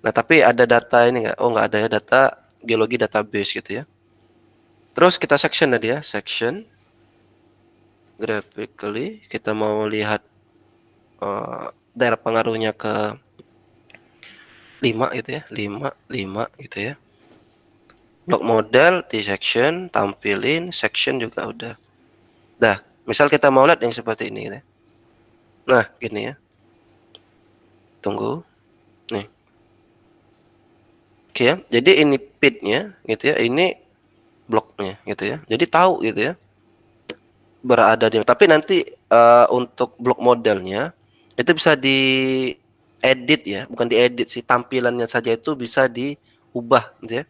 Nah, tapi ada data ini nggak? Oh, nggak ada ya, data geologi database gitu ya. Terus kita section tadi ya. Section. Graphically, kita mau lihat daerah pengaruhnya ke 5 gitu ya, 5 gitu ya. Block model di section, tampilin, section juga udah. Dah, misal kita mau lihat yang seperti ini gitu ya. Nah, gini ya. Tunggu. Nih. Oke ya. Jadi ini pitnya gitu ya, ini bloknya gitu ya. Jadi tahu gitu ya. Berada di, tapi nanti untuk blok modelnya itu bisa diedit ya, bukan diedit sih, tampilannya saja itu bisa diubah gitu ya,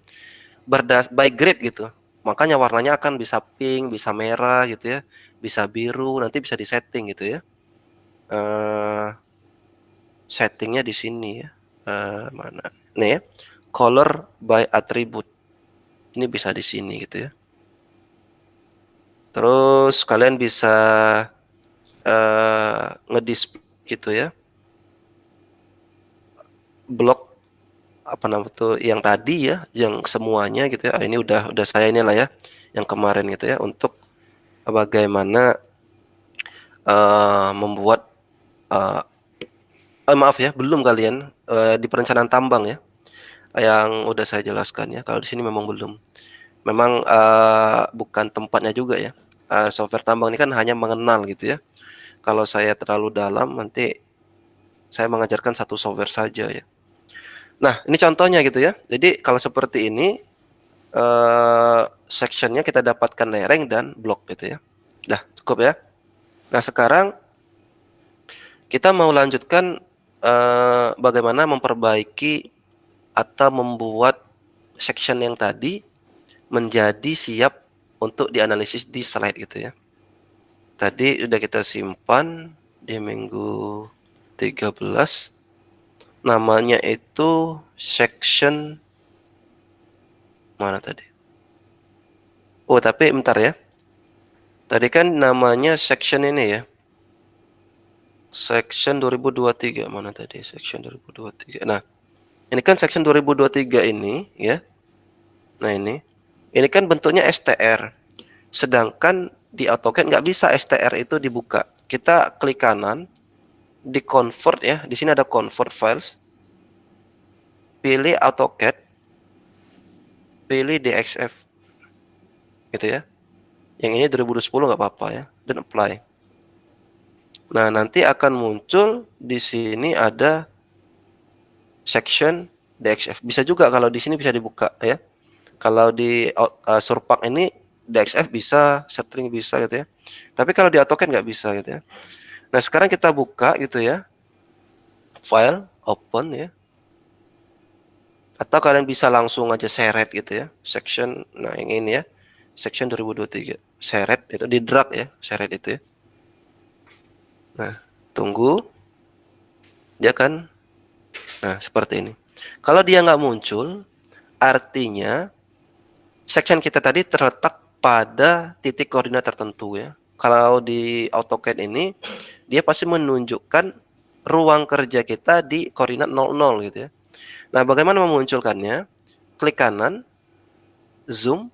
by grade gitu. Makanya warnanya akan bisa pink, bisa merah gitu ya, bisa biru, nanti bisa disetting gitu ya. Settingnya di sini ya, mana nih ya, color by attribute, ini bisa di sini gitu ya. Terus kalian bisa ngedisplay gitu ya, blok apa namanya tuh yang tadi ya, yang semuanya gitu ya. Ini udah saya inilah ya, yang kemarin gitu ya, untuk bagaimana membuat maaf ya, belum kalian di perencanaan tambang ya, yang udah saya jelaskan ya. Kalau di sini memang belum, memang bukan tempatnya juga ya. Software tambang ini kan hanya mengenal gitu ya. Kalau saya terlalu dalam, nanti saya mengajarkan satu software saja ya. Nah, ini contohnya gitu ya. Jadi kalau seperti ini, sectionnya kita dapatkan lereng dan blok gitu ya. Dah, cukup ya. Nah, sekarang kita mau lanjutkan bagaimana memperbaiki atau membuat section yang tadi menjadi siap untuk dianalisis di slide gitu ya. Tadi udah kita simpan di minggu 13. Namanya itu section mana tadi? Oh, tapi bentar ya. Tadi kan namanya section ini ya. Section 2023 mana tadi? Section 2023. Nah, ini kan section 2023 ini ya. Nah, ini kan bentuknya STR. Sedangkan di AutoCAD nggak bisa STR itu dibuka. Kita klik kanan, di convert ya. Di sini ada convert files. Pilih AutoCAD, pilih DXF gitu ya. Yang ini 2010 nggak apa-apa ya, dan apply. Nah, nanti akan muncul di sini ada section DXF. Bisa juga kalau di sini bisa dibuka ya. Kalau di Surpak ini DXF bisa, string bisa gitu ya. Tapi kalau di AutoCAD nggak bisa gitu ya. Nah, sekarang kita buka gitu ya. File, open ya. Atau kalian bisa langsung aja seret gitu ya. Section, nah yang ini ya. Section 2023. Seret itu di drag ya, seret itu ya. Nah, tunggu. Dia kan, nah seperti ini. Kalau dia nggak muncul, artinya section kita tadi terletak pada titik koordinat tertentu ya. Kalau di AutoCAD ini, dia pasti menunjukkan ruang kerja kita di koordinat 00 gitu ya. Nah, bagaimana memunculkannya? Klik kanan, zoom,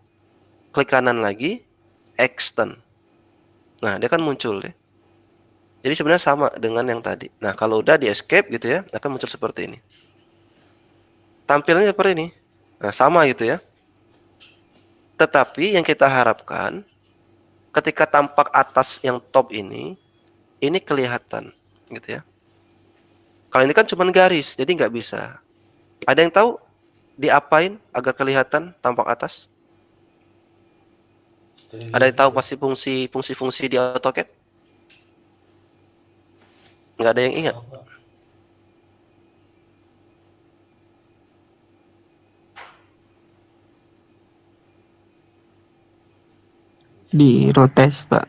klik kanan lagi, extend. Nah, dia kan muncul ya. Jadi sebenarnya sama dengan yang tadi. Nah, kalau udah di escape gitu ya, akan muncul seperti ini. Tampilannya seperti ini. Nah, sama gitu ya. Tetapi yang kita harapkan, ketika tampak atas yang top ini kelihatan gitu ya. Kalau ini kan cuma garis, jadi nggak bisa. Ada yang tahu diapain agar kelihatan tampak atas? Ada yang tahu pasti fungsi-fungsi di AutoCAD? Nggak ada yang ingat? Di rotes, Pak.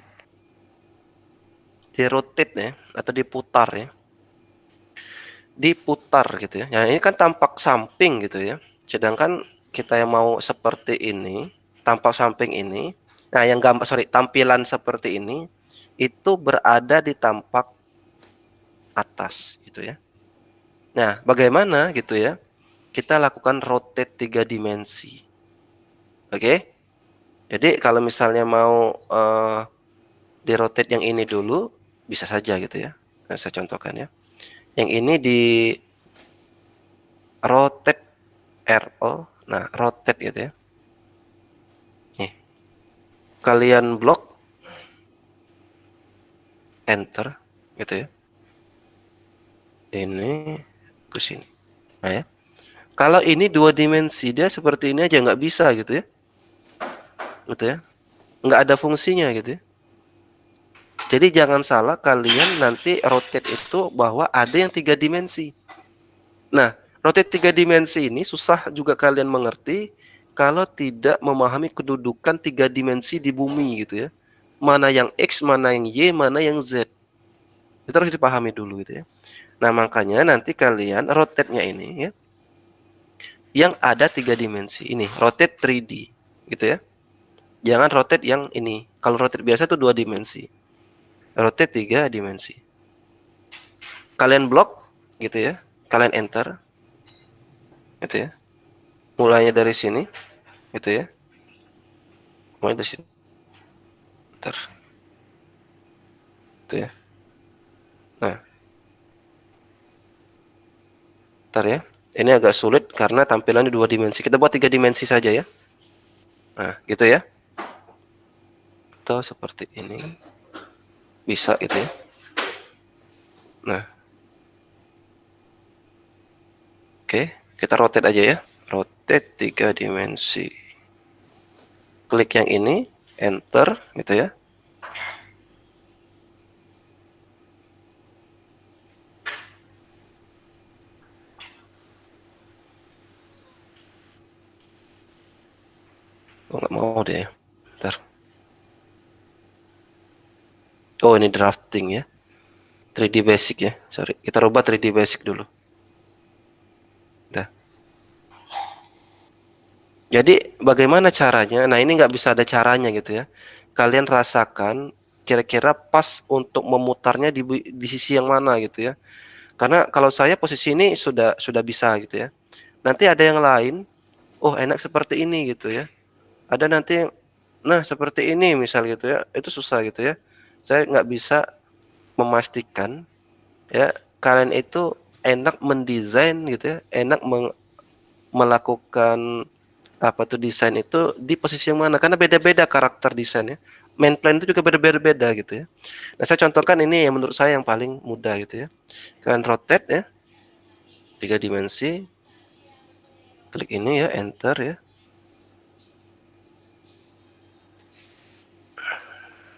Di rotate ya, atau diputar ya. Diputar gitu ya. Nah, ini kan tampak samping gitu ya. Sedangkan kita yang mau seperti ini, tampak samping ini. Nah, yang tampilan seperti ini itu berada di tampak atas gitu ya. Nah, bagaimana gitu ya? Kita lakukan rotate 3 dimensi. Oke? Jadi kalau misalnya mau di rotate yang ini dulu, bisa saja gitu ya. Nah, saya contohkan ya. Yang ini di rotate RO. Nah, rotate gitu ya. Nih. Kalian blok enter gitu ya. Ini ke sini. Nah ya. Kalau ini 2 dimensi, dia seperti ini aja nggak bisa gitu ya. Gitu ya. Nggak ada fungsinya gitu ya. Jadi jangan salah kalian nanti rotate itu bahwa ada yang 3 dimensi. Nah, rotate 3 dimensi ini susah juga kalian mengerti kalau tidak memahami kedudukan 3 dimensi di bumi gitu ya. Mana yang X, mana yang Y, mana yang Z. Itu harus dipahami dulu gitu ya. Nah, makanya nanti kalian rotate-nya ini ya, yang ada 3 dimensi. Ini rotate 3D gitu ya. Jangan rotate yang ini. Kalau rotate biasa itu 2 dimensi. Rotate 3 dimensi. Kalian blok gitu ya. Kalian enter. Gitu ya. Mulainya dari sini gitu ya. Mulai dari sini. Enter. Gitu ya. Nah. Ntar ya. Ini agak sulit karena tampilannya 2 dimensi. Kita buat 3 dimensi saja ya. Nah, gitu ya. Atau seperti ini. Bisa gitu ya. Nah. Oke, kita rotate aja ya. Rotate 3 dimensi. Klik yang ini, enter gitu ya. Oh, nggak mau deh. Ntar. Oh, ini drafting ya. 3D basic ya. Sorry, kita rubah 3D basic dulu. Nah. Jadi bagaimana caranya? Nah, ini nggak bisa ada caranya gitu ya. Kalian rasakan kira-kira pas untuk memutarnya di sisi yang mana gitu ya. Karena kalau saya posisi ini sudah bisa gitu ya. Nanti ada yang lain, oh enak seperti ini gitu ya. Ada nanti yang, nah seperti ini misal gitu ya. Itu susah gitu ya. Saya nggak bisa memastikan ya kalian itu enak mendesain gitu ya, enak melakukan apa tuh desain itu di posisi yang mana, karena beda-beda karakter desainnya. Main plan itu juga beda-beda gitu ya. Nah, saya contohkan ini yang menurut saya yang paling mudah gitu ya. Kalian rotate ya 3 dimensi, klik ini ya, enter ya,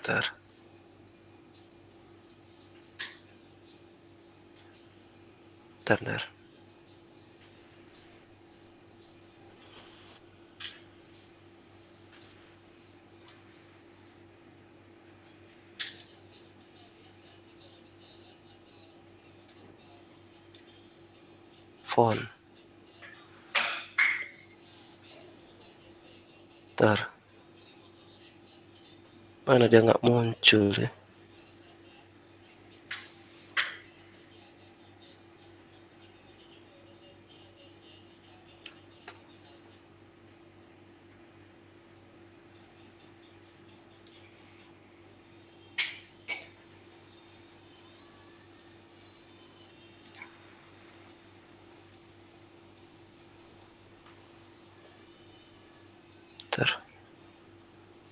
enter. Bentar. Font. Bentar. Mana dia nggak muncul ya?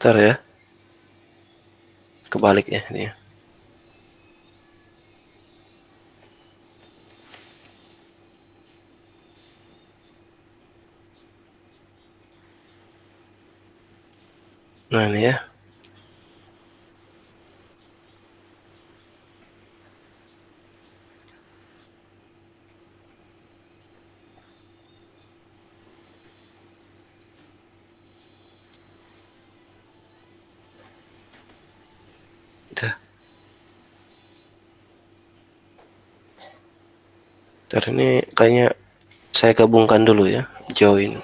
Bentar ya. Kebalik ya ini. Nah ini ya. Udah. Bentar ini kayaknya saya gabungkan dulu ya. Join.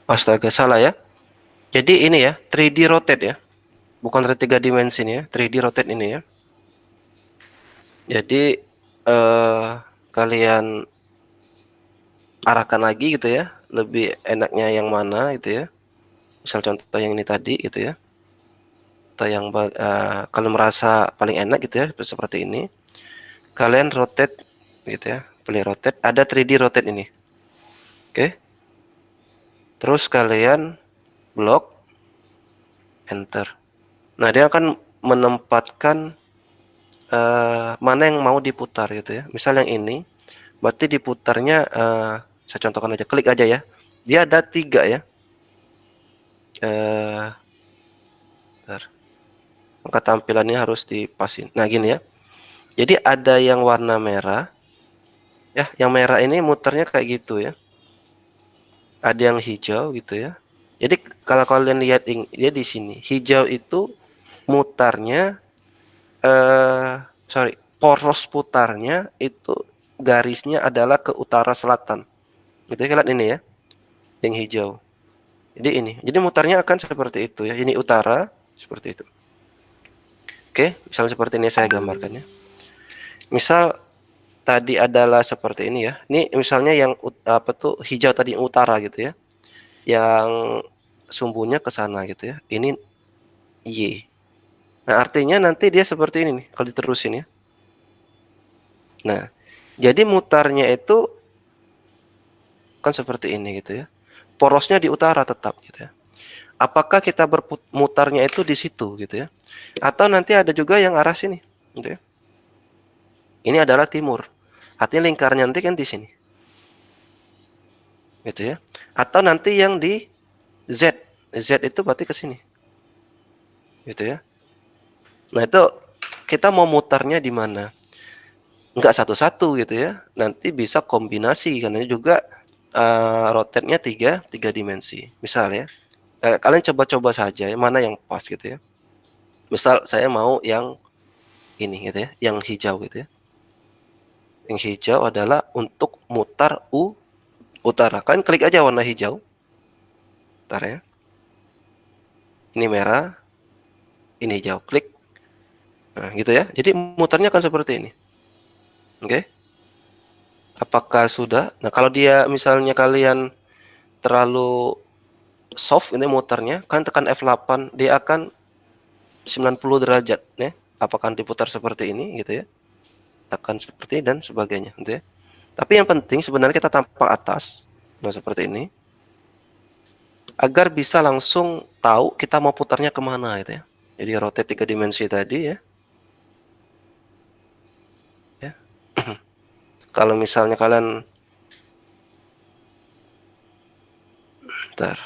Astaga, salah ya. Jadi ini ya, 3D rotate ya. Bukan 3 dimensi nih ya, 3D rotate ini ya. Jadi kalian arahkan lagi gitu ya, lebih enaknya yang mana gitu ya. Misal contoh yang ini tadi gitu ya. Atau yang kalau merasa paling enak gitu ya, seperti ini. Kalian rotate gitu ya, pilih rotate, ada 3D rotate ini. Oke. Terus kalian blok, enter. Nah, dia akan menempatkan mana yang mau diputar gitu ya. Misal yang ini, berarti diputarnya, saya contohkan aja, klik aja ya. Dia ada 3 ya. Maka tampilannya harus dipasin. Nah, gini ya. Jadi ada yang warna merah. Ya, yang merah ini muternya kayak gitu ya. Ada yang hijau gitu ya. Jadi kalau kalian lihat dia di sini, hijau itu mutarnya poros putarnya itu garisnya adalah ke utara selatan. Gitu ya, kalian ini ya. Yang hijau. Jadi ini. Jadi mutarnya akan seperti itu ya. Ini utara seperti itu. Oke, misal seperti ini saya gambarkannya. Misal tadi adalah seperti ini ya. Ini misalnya yang hijau tadi yang utara gitu ya. Yang sumbunya ke sana gitu ya. Ini Y. Nah, artinya nanti dia seperti ini nih kalau diterusin ya. Nah, jadi mutarnya itu kan seperti ini gitu ya. Porosnya di utara tetap gitu ya. Apakah kita bermutarnya itu di situ gitu ya? Atau nanti ada juga yang arah sini gitu ya. Ini adalah timur. Artinya lingkarnya nanti kan di sini. Gitu ya. Atau nanti yang di Z. Z itu berarti ke sini. Gitu ya. Nah, itu kita mau mutarnya di mana? Enggak satu-satu gitu ya. Nanti bisa kombinasi karena juga rotate-nya 3 dimensi. Misal ya. Kalian coba-coba saja ya, mana yang pas gitu ya. Misal saya mau yang ini gitu ya, yang hijau gitu ya. Yang hijau adalah untuk mutar utara. Kalian klik aja warna hijau. Bentar ya. Ini merah, ini hijau, klik. Nah, gitu ya. Jadi mutarnya akan seperti ini. Oke. Apakah sudah? Nah, kalau dia misalnya kalian terlalu soft ini mutarnya, kan tekan F8, dia akan 90 derajat ya. Apakah diputar seperti ini gitu ya? Akan seperti dan sebagainya gitu ya. Tapi yang penting sebenarnya kita tampak atas. Nah, seperti ini. Agar bisa langsung tahu kita mau putarnya kemana gitu ya. Jadi rotate 3 dimensi tadi ya. Kalau misalnya kalian bentar.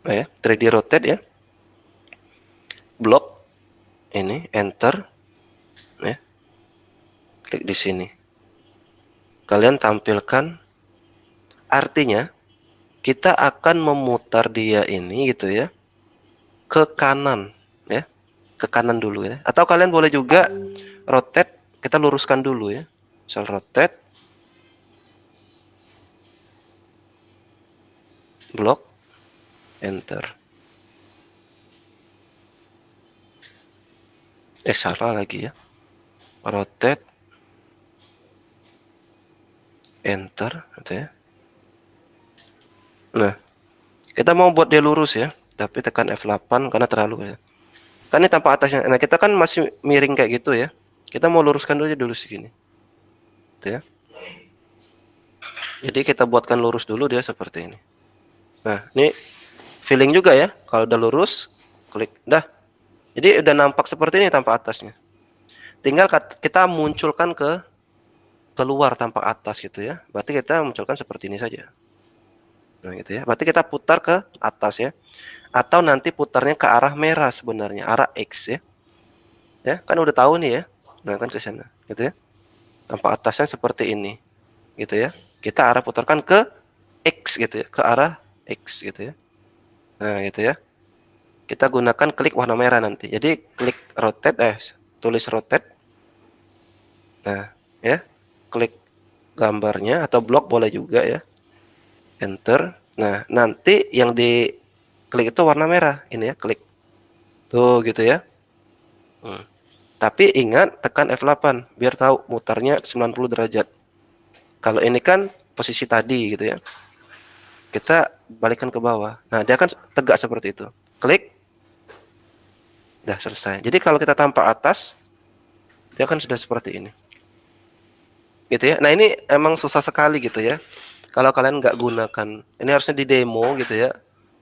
Nah ya, 3D rotate ya. Blok ini enter ya. Klik di sini. Kalian tampilkan artinya kita akan memutar dia ini gitu ya. Ke kanan ya. Ke kanan dulu ya. Atau kalian boleh juga rotate, kita luruskan dulu ya. Misal rotate blok enter. Salah lagi ya. Rotate enter gitu ya. Nah, kita mau buat dia lurus ya, tapi tekan F8 karena terlalu ya. Kan ini tampak atasnya. Nah, kita kan masih miring kayak gitu ya. Kita mau luruskan dulu segini. Gitu ya. Jadi kita buatkan lurus dulu dia seperti ini. Nah, ini feeling juga ya. Kalau udah lurus, klik dah. Jadi udah nampak seperti ini tampak atasnya. Tinggal kita munculkan ke keluar tampak atas gitu ya. Berarti kita munculkan seperti ini saja. Nah, gitu ya. Berarti kita putar ke atas ya. Atau nanti putarnya ke arah merah sebenarnya, arah X ya. Ya, kan udah tahu nih ya. Nah, kan ke sana, gitu ya. Tampak atasnya seperti ini. Gitu ya. Kita arah putarkan ke X gitu ya, ke arah X gitu ya. Nah, gitu ya. Kita gunakan klik warna merah nanti. Jadi klik rotate, tulis rotate. Nah, ya. Klik gambarnya atau blok boleh juga ya. Enter. Nah, nanti yang di klik itu warna merah. Ini ya, klik. Tuh, gitu ya. Tapi ingat tekan F8 biar tahu mutarnya 90 derajat. Kalau ini kan posisi tadi gitu ya. Kita balikkan ke bawah. Nah, dia kan tegak seperti itu. Klik. Udah selesai. Jadi kalau kita tampak atas, dia kan sudah seperti ini. Gitu ya. Nah, ini emang susah sekali gitu ya. Kalau kalian nggak gunakan, ini harusnya di demo gitu ya,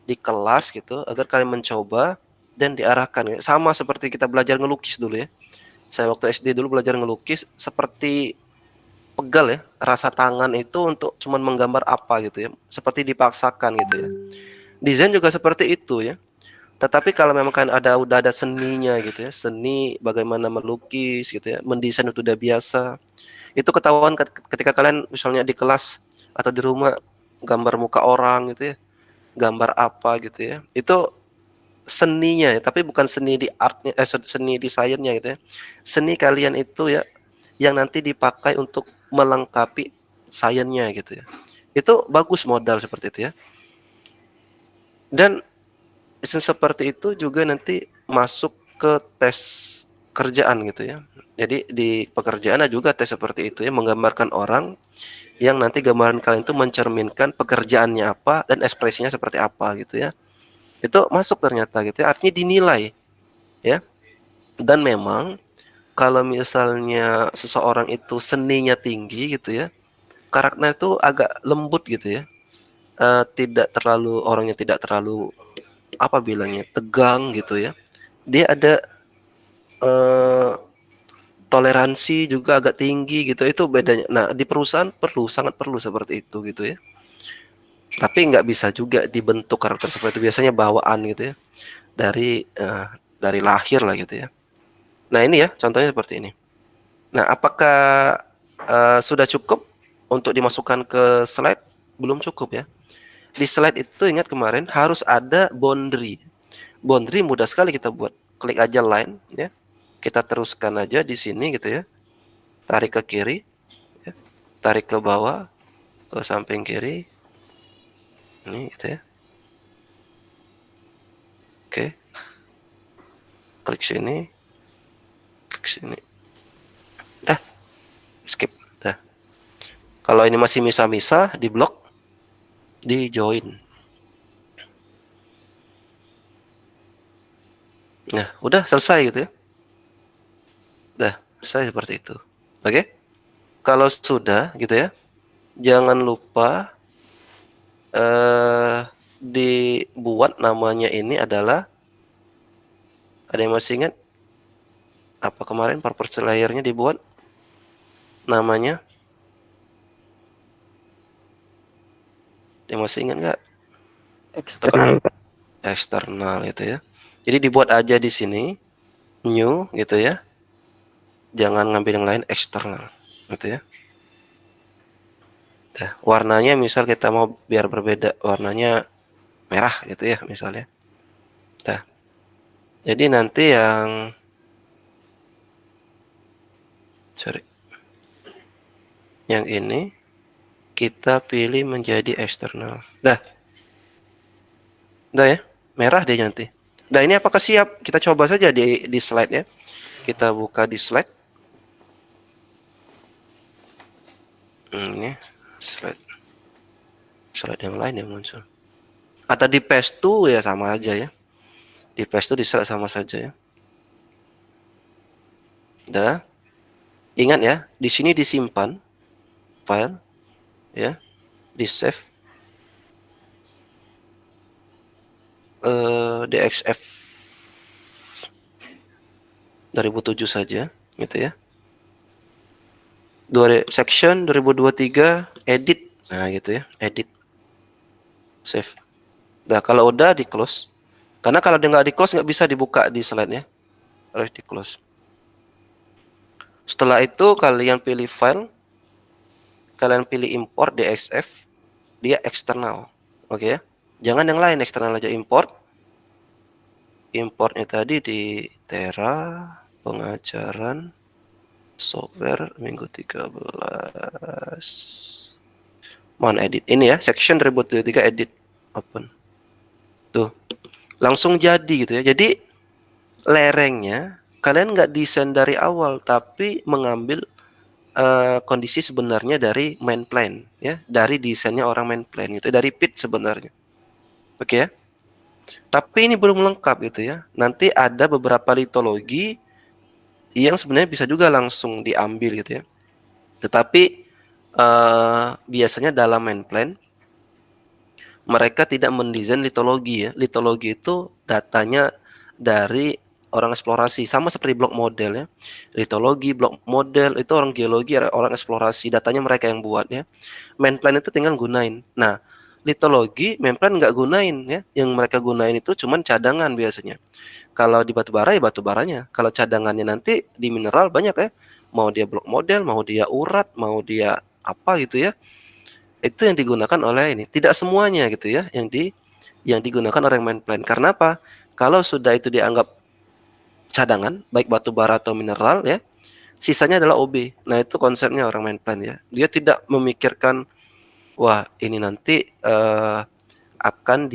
di kelas gitu, agar kalian mencoba dan diarahkan. Ya. Sama seperti kita belajar ngelukis dulu ya. Saya waktu SD dulu belajar ngelukis, seperti pegal ya, rasa tangan itu untuk cuman menggambar apa gitu ya, seperti dipaksakan gitu ya. Desain juga seperti itu ya. Tetapi kalau memang kan udah ada seninya gitu ya, seni bagaimana melukis gitu ya, mendesain itu udah biasa. Itu ketahuan ketika kalian misalnya di kelas atau di rumah gambar muka orang gitu ya, gambar apa gitu ya. Itu seninya ya, tapi bukan seni di artnya, seni desainnya gitu ya. Seni kalian itu ya yang nanti dipakai untuk melengkapi sainsnya gitu ya. Itu bagus modal seperti itu ya. Dan seperti itu juga nanti masuk ke tes kerjaan gitu ya. Jadi di pekerjaan ada juga tes seperti itu ya, menggambarkan orang yang nanti gambaran kalian itu mencerminkan pekerjaannya apa dan ekspresinya seperti apa gitu ya. Itu masuk ternyata gitu ya, artinya dinilai ya. Dan memang kalau misalnya seseorang itu seninya tinggi gitu ya, karakternya itu agak lembut gitu ya. Tidak terlalu, orangnya tidak terlalu apa bilangnya, tegang gitu ya. Dia ada toleransi juga agak tinggi gitu, itu bedanya. Nah, di perusahaan sangat perlu seperti itu gitu ya. Tapi nggak bisa juga dibentuk karakter seperti itu, biasanya bawaan gitu ya, dari lahir lah gitu ya. Nah, ini ya contohnya seperti ini. Nah, apakah sudah cukup untuk dimasukkan ke slide? Belum cukup ya. Di slide itu ingat kemarin harus ada boundary. Boundary mudah sekali kita buat. Klik aja line ya. Kita teruskan aja di sini gitu ya. Tarik ke kiri ya. Tarik ke bawah ke samping kiri. Ini gitu ya. Oke. Klik sini. Klik sini. Dah. Skip. Dah. Kalau ini masih misah-misah, di blok, di join. Nah, udah selesai gitu ya. Dah, selesai seperti itu. Oke? Kalau sudah gitu ya, jangan lupa dibuat namanya ini adalah, ada yang masih ingat? Apa kemarin purpose layernya dibuat? Namanya? Ada yang masih ingat nggak? Eksternal, Pak. Eksternal gitu ya. Jadi dibuat aja di sini, new gitu ya. Jangan ngambil yang lain, eksternal gitu ya. Nah, warnanya misal kita mau biar berbeda, warnanya merah gitu ya misalnya. Nah, jadi nanti yang ini kita pilih menjadi eksternal. Dah ya, merah deh nanti. Nah, ini apakah siap? Kita coba saja di slide ya. Kita buka di slide. Ini slide yang lain yang muncul. Atau di paste to ya sama aja ya. Di paste to di slide sama saja ya. Udah. Ingat ya, di sini disimpan file ya, di save DXF 2007 saja gitu ya. Section 2023 edit. Nah, gitu ya, edit. Save. Nah, kalau udah di close. Karena kalau dia nggak di close nggak bisa dibuka di slide-nya. Harus di close. Setelah itu kalian pilih file, kalian pilih import DXF, dia eksternal. Oke ya. Jangan yang lain, eksternal aja, import. Importnya tadi di Tera, pengajaran, software minggu 13. Mana edit? Ini ya, section 2023 edit. Open. Tuh. Langsung jadi gitu ya. Jadi lerengnya kalian nggak desain dari awal, tapi mengambil kondisi sebenarnya dari main plan ya, dari desainnya orang main plan gitu, dari pit sebenarnya. Oke ya. Tapi ini belum lengkap gitu ya. Nanti ada beberapa litologi yang sebenarnya bisa juga langsung diambil gitu ya. Tetapi biasanya dalam main plan mereka tidak mendesain litologi ya. Litologi itu datanya dari orang eksplorasi, sama seperti blok model ya. Litologi, blok model itu orang geologi, orang eksplorasi, datanya mereka yang buat ya. Main plan itu tinggal gunain. Nah, litologi, main plan nggak gunain ya. Yang mereka gunain itu cuman cadangan biasanya. Kalau di batu bara ya batu baranya. Kalau cadangannya nanti di mineral banyak ya. Mau dia blok model, mau dia urat, mau dia apa gitu ya. Itu yang digunakan oleh ini. Tidak semuanya gitu ya yang digunakan oleh main plan. Karena apa? Kalau sudah itu dianggap cadangan, baik batu bara atau mineral ya, sisanya adalah OB. Nah, itu konsepnya orang main plan ya. Dia tidak memikirkan wah, ini nanti akan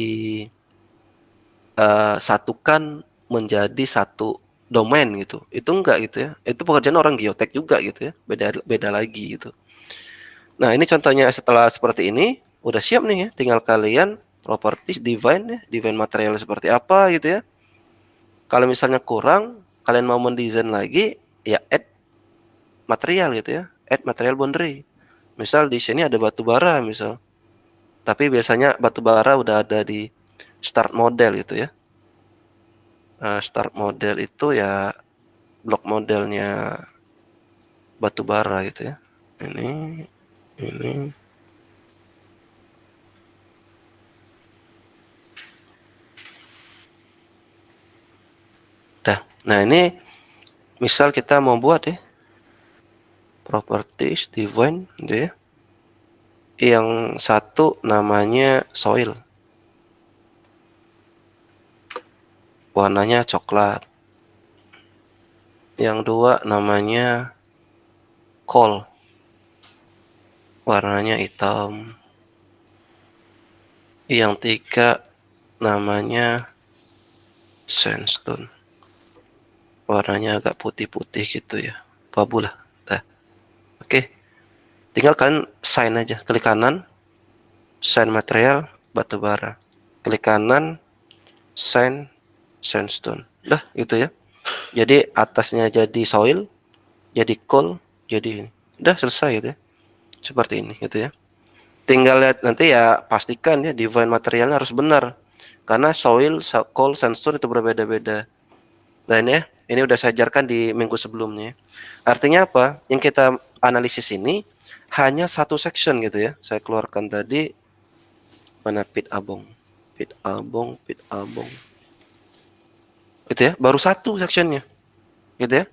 disatukan menjadi satu domain gitu. Itu enggak gitu ya. Itu pekerjaan orang geotek juga gitu ya. Beda lagi gitu. Nah, ini contohnya setelah seperti ini, udah siap nih ya. Tinggal kalian properties define ya, define material seperti apa gitu ya. Kalau misalnya kurang, kalian mau mendesain lagi, ya add material gitu ya. Add material boundary. Misal di sini ada batu bara misal. Tapi biasanya batu bara udah ada di start model gitu ya. Start model itu ya blok modelnya batu bara gitu ya. Ini. Nah, ini misal kita mau buat ya properties define gitu ya. Yang satu namanya soil. Warnanya coklat. Yang dua namanya coal. Warnanya hitam. Yang tiga namanya sandstone. Warnanya agak putih-putih gitu ya. Abu lah. Nah. Oke. Tinggal kalian sign aja. Klik kanan. Sign material batu bara. Klik kanan. Sign sandstone. Dah gitu ya. Jadi atasnya jadi soil. Jadi coal. Jadi udah selesai gitu ya. Seperti ini gitu ya. Tinggal lihat nanti ya, pastikan ya define materialnya harus benar. Karena soil, coal, sandstone itu berbeda-beda. Nah ini ya, ini udah saya ajarkan di minggu sebelumnya. Artinya apa? Yang kita analisis ini hanya satu section gitu ya. Saya keluarkan tadi, mana pit abong. Gitu ya, baru satu sectionnya. Gitu ya.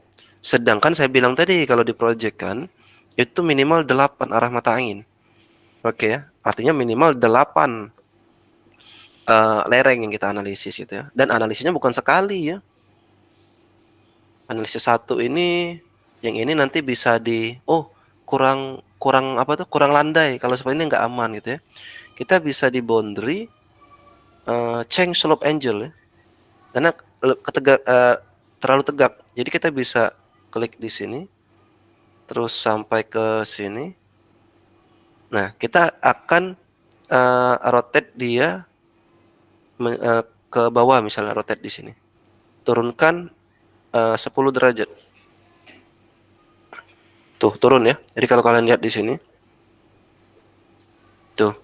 Sedangkan saya bilang tadi kalau di project kan, itu minimal 8 arah mata angin. Oke ya, artinya minimal 8 lereng yang kita analisis gitu ya. Dan analisisnya bukan sekali ya. Analisis satu ini, yang ini nanti bisa kurang apa tuh, kurang landai. Kalau seperti ini nggak aman gitu ya. Kita bisa di boundary change slope angle ya. Karena terlalu tegak. Jadi kita bisa klik di sini, terus sampai ke sini. Nah, kita akan rotate dia ke bawah, misalnya rotate di sini. Turunkan 10 derajat. Tuh, turun ya. Jadi kalau kalian lihat di sini. Tuh.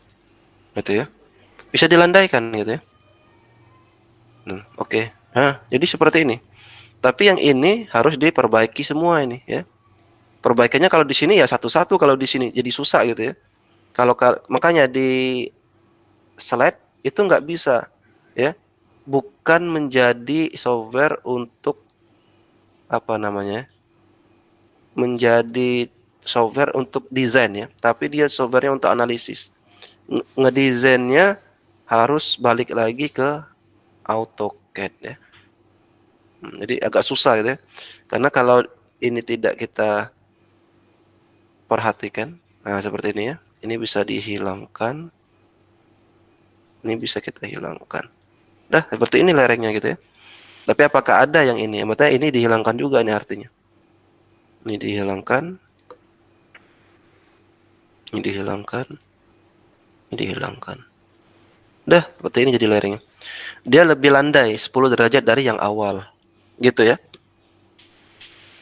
Gitu ya. Bisa dilandaikan gitu ya. Oke. Nah, jadi seperti ini. Tapi yang ini harus diperbaiki semua ini ya. Perbaikannya kalau di sini ya satu-satu, kalau di sini jadi susah gitu ya. Makanya di slide itu nggak bisa ya, bukan menjadi software untuk apa namanya, menjadi software untuk desain ya, tapi dia softwarenya untuk analisis. Ngedesainnya harus balik lagi ke AutoCAD ya. Jadi agak susah gitu ya, karena kalau ini tidak kita perhatikan, nah seperti ini ya. Ini bisa dihilangkan. Ini bisa kita hilangkan. Dah, seperti ini lerengnya gitu ya. Tapi apakah ada yang ini? Maksudnya ini dihilangkan juga nih artinya. Ini dihilangkan. Ini dihilangkan. Ini dihilangkan. Udah, seperti ini jadi layering. Dia lebih landai 10 derajat dari yang awal. Gitu ya.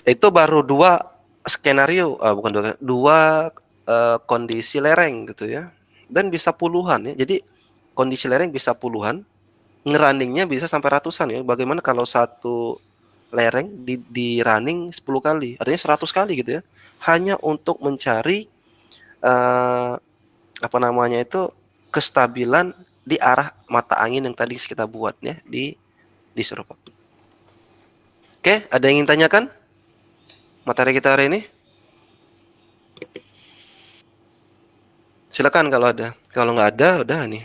Itu baru dua skenario, bukan dua kondisi lereng gitu ya. Dan bisa puluhan ya. Jadi kondisi lereng bisa puluhan, ngerunningnya bisa sampai ratusan ya. Bagaimana kalau satu lereng di running 10 kali, artinya 100 kali gitu ya. Hanya untuk mencari apa namanya itu, kestabilan di arah mata angin yang tadi kita buat ya di Seropak. Oke, ada yang ingin tanyakan materi kita hari ini? Silakan kalau ada. Kalau nggak ada, udah nih.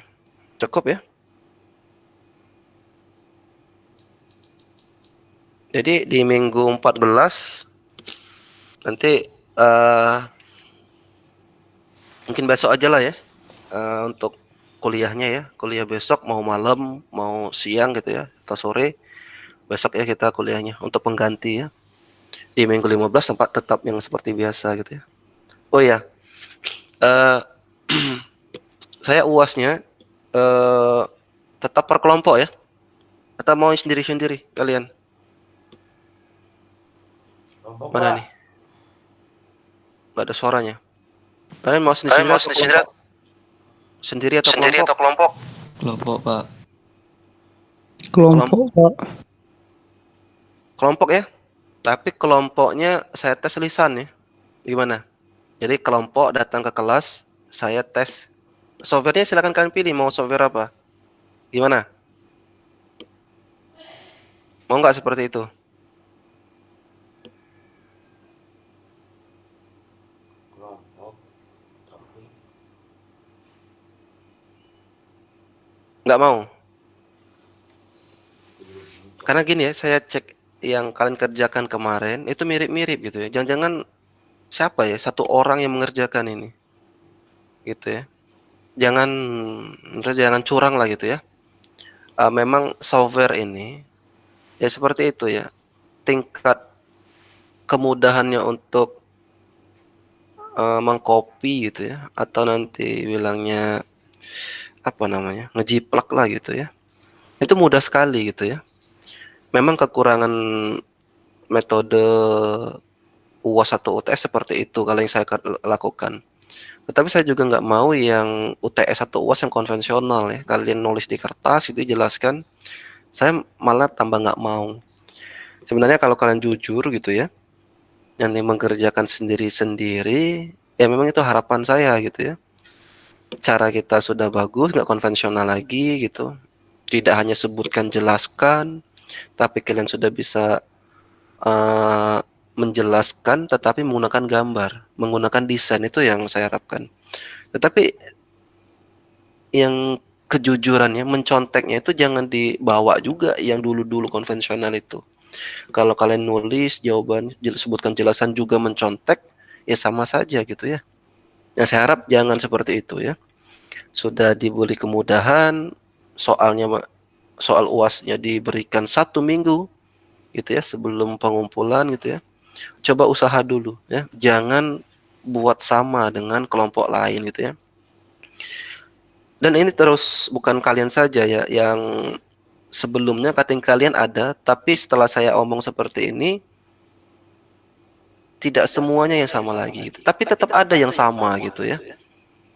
Cukup ya. Jadi di minggu 14 nanti mungkin besok aja lah ya untuk kuliahnya ya. Kuliah besok mau malam, mau siang gitu ya, atau sore. Besok ya kita kuliahnya untuk pengganti ya. Di minggu 15 tempat tetap yang seperti biasa gitu ya. Oh ya, saya UASnya tetap per kelompok ya. Atau mau sendiri-sendiri kalian? Mana nih? Gak ada suaranya. Kalian mau sendiri-sendiri? Sendiri atau kelompok? Kelompok, Pak. Kelompok, Pak. Kelompok ya. Tapi kelompoknya saya tes lisan ya. Gimana? Jadi kelompok datang ke kelas, saya tes. Softwarenya silakan kalian pilih mau software apa. Gimana? Mau nggak seperti itu? Nggak mau. Karena gini ya, saya cek yang kalian kerjakan kemarin itu mirip-mirip gitu ya. Jangan-jangan siapa ya satu orang yang mengerjakan ini, gitu ya. Jangan curang lah gitu ya. Memang software ini ya seperti itu ya. Tingkat kemudahannya untuk mengcopy gitu ya, atau nanti bilangnya apa namanya, ngejiplak lah gitu ya. Itu mudah sekali gitu ya. Memang kekurangan metode UAS atau UTS seperti itu kalau yang saya lakukan. Tetapi saya juga nggak mau yang UTS atau UAS yang konvensional ya. Kalian nulis di kertas itu jelaskan. Saya malah tambah nggak mau. Sebenarnya kalau kalian jujur gitu ya, yang mengerjakan sendiri-sendiri, ya memang itu harapan saya gitu ya. Cara kita sudah bagus, nggak konvensional lagi gitu. Tidak hanya sebutkan, jelaskan, tapi kalian sudah bisa menjelaskan tetapi menggunakan gambar, menggunakan desain, itu yang saya harapkan. Tetapi yang kejujurannya, menconteknya itu jangan dibawa juga yang dulu-dulu konvensional itu. Kalau kalian nulis jawaban, sebutkan jelasan juga mencontek, ya sama saja gitu ya. Nah, saya harap jangan seperti itu ya. Sudah diberi kemudahan, soal UASnya diberikan 1 minggu gitu ya sebelum pengumpulan gitu ya. Coba usaha dulu ya, jangan buat sama dengan kelompok lain gitu ya. Dan ini terus bukan kalian saja ya, yang sebelumnya cutting kalian ada, tapi setelah saya omong seperti ini tidak semuanya yang sama lagi gitu. Tapi tetap ada yang sama gitu ya.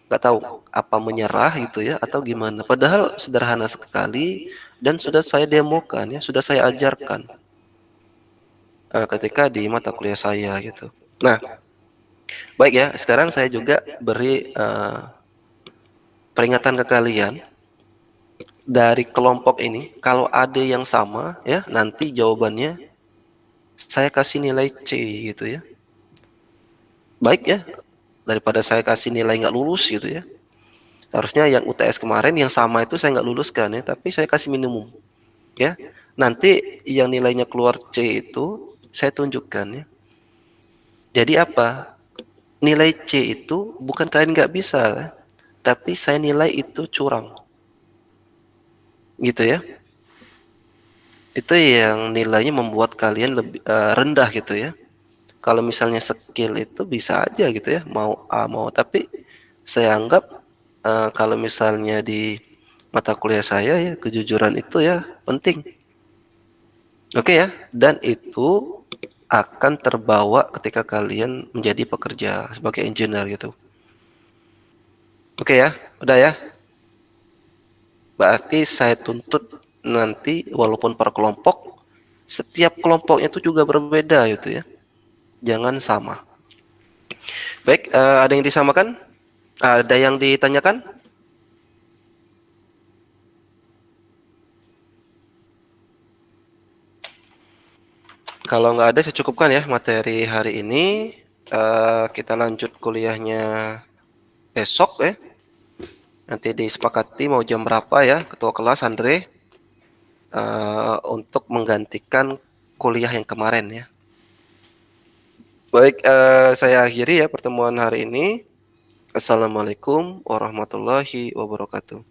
Nggak tahu apa menyerah gitu ya atau gimana. Padahal sederhana sekali dan sudah saya demokan ya, sudah saya ajarkan ketika di mata kuliah saya gitu. Nah, baik ya, sekarang saya juga beri peringatan ke kalian. Dari kelompok ini, kalau ada yang sama ya, nanti jawabannya saya kasih nilai C gitu ya. Baik ya, daripada saya kasih nilai nggak lulus gitu ya. Harusnya yang UTS kemarin yang sama itu saya nggak luluskan ya, tapi saya kasih minimum ya. Nanti yang nilainya keluar C itu saya tunjukkan ya. Jadi apa? Nilai C itu bukan kalian nggak bisa, ya, tapi saya nilai itu curang. Gitu ya. Itu yang nilainya membuat kalian lebih rendah gitu ya. Kalau misalnya skill itu bisa aja gitu ya, mau A mau, tapi Saya anggap kalau misalnya di mata kuliah saya ya kejujuran itu ya penting. Oke ya, dan itu akan terbawa ketika kalian menjadi pekerja sebagai engineer gitu. Oke ya, udah ya. Berarti saya tuntut nanti walaupun per kelompok, setiap kelompoknya itu juga berbeda gitu ya. Jangan sama. Baik, ada yang disamakan? Ada yang ditanyakan? Kalau nggak ada, saya cukupkan ya materi hari ini. Kita lanjut kuliahnya besok ya. Nanti disepakati mau jam berapa ya, Ketua kelas Andre, untuk menggantikan kuliah yang kemarin ya. Baik, saya akhiri ya pertemuan hari ini. Assalamualaikum warahmatullahi wabarakatuh.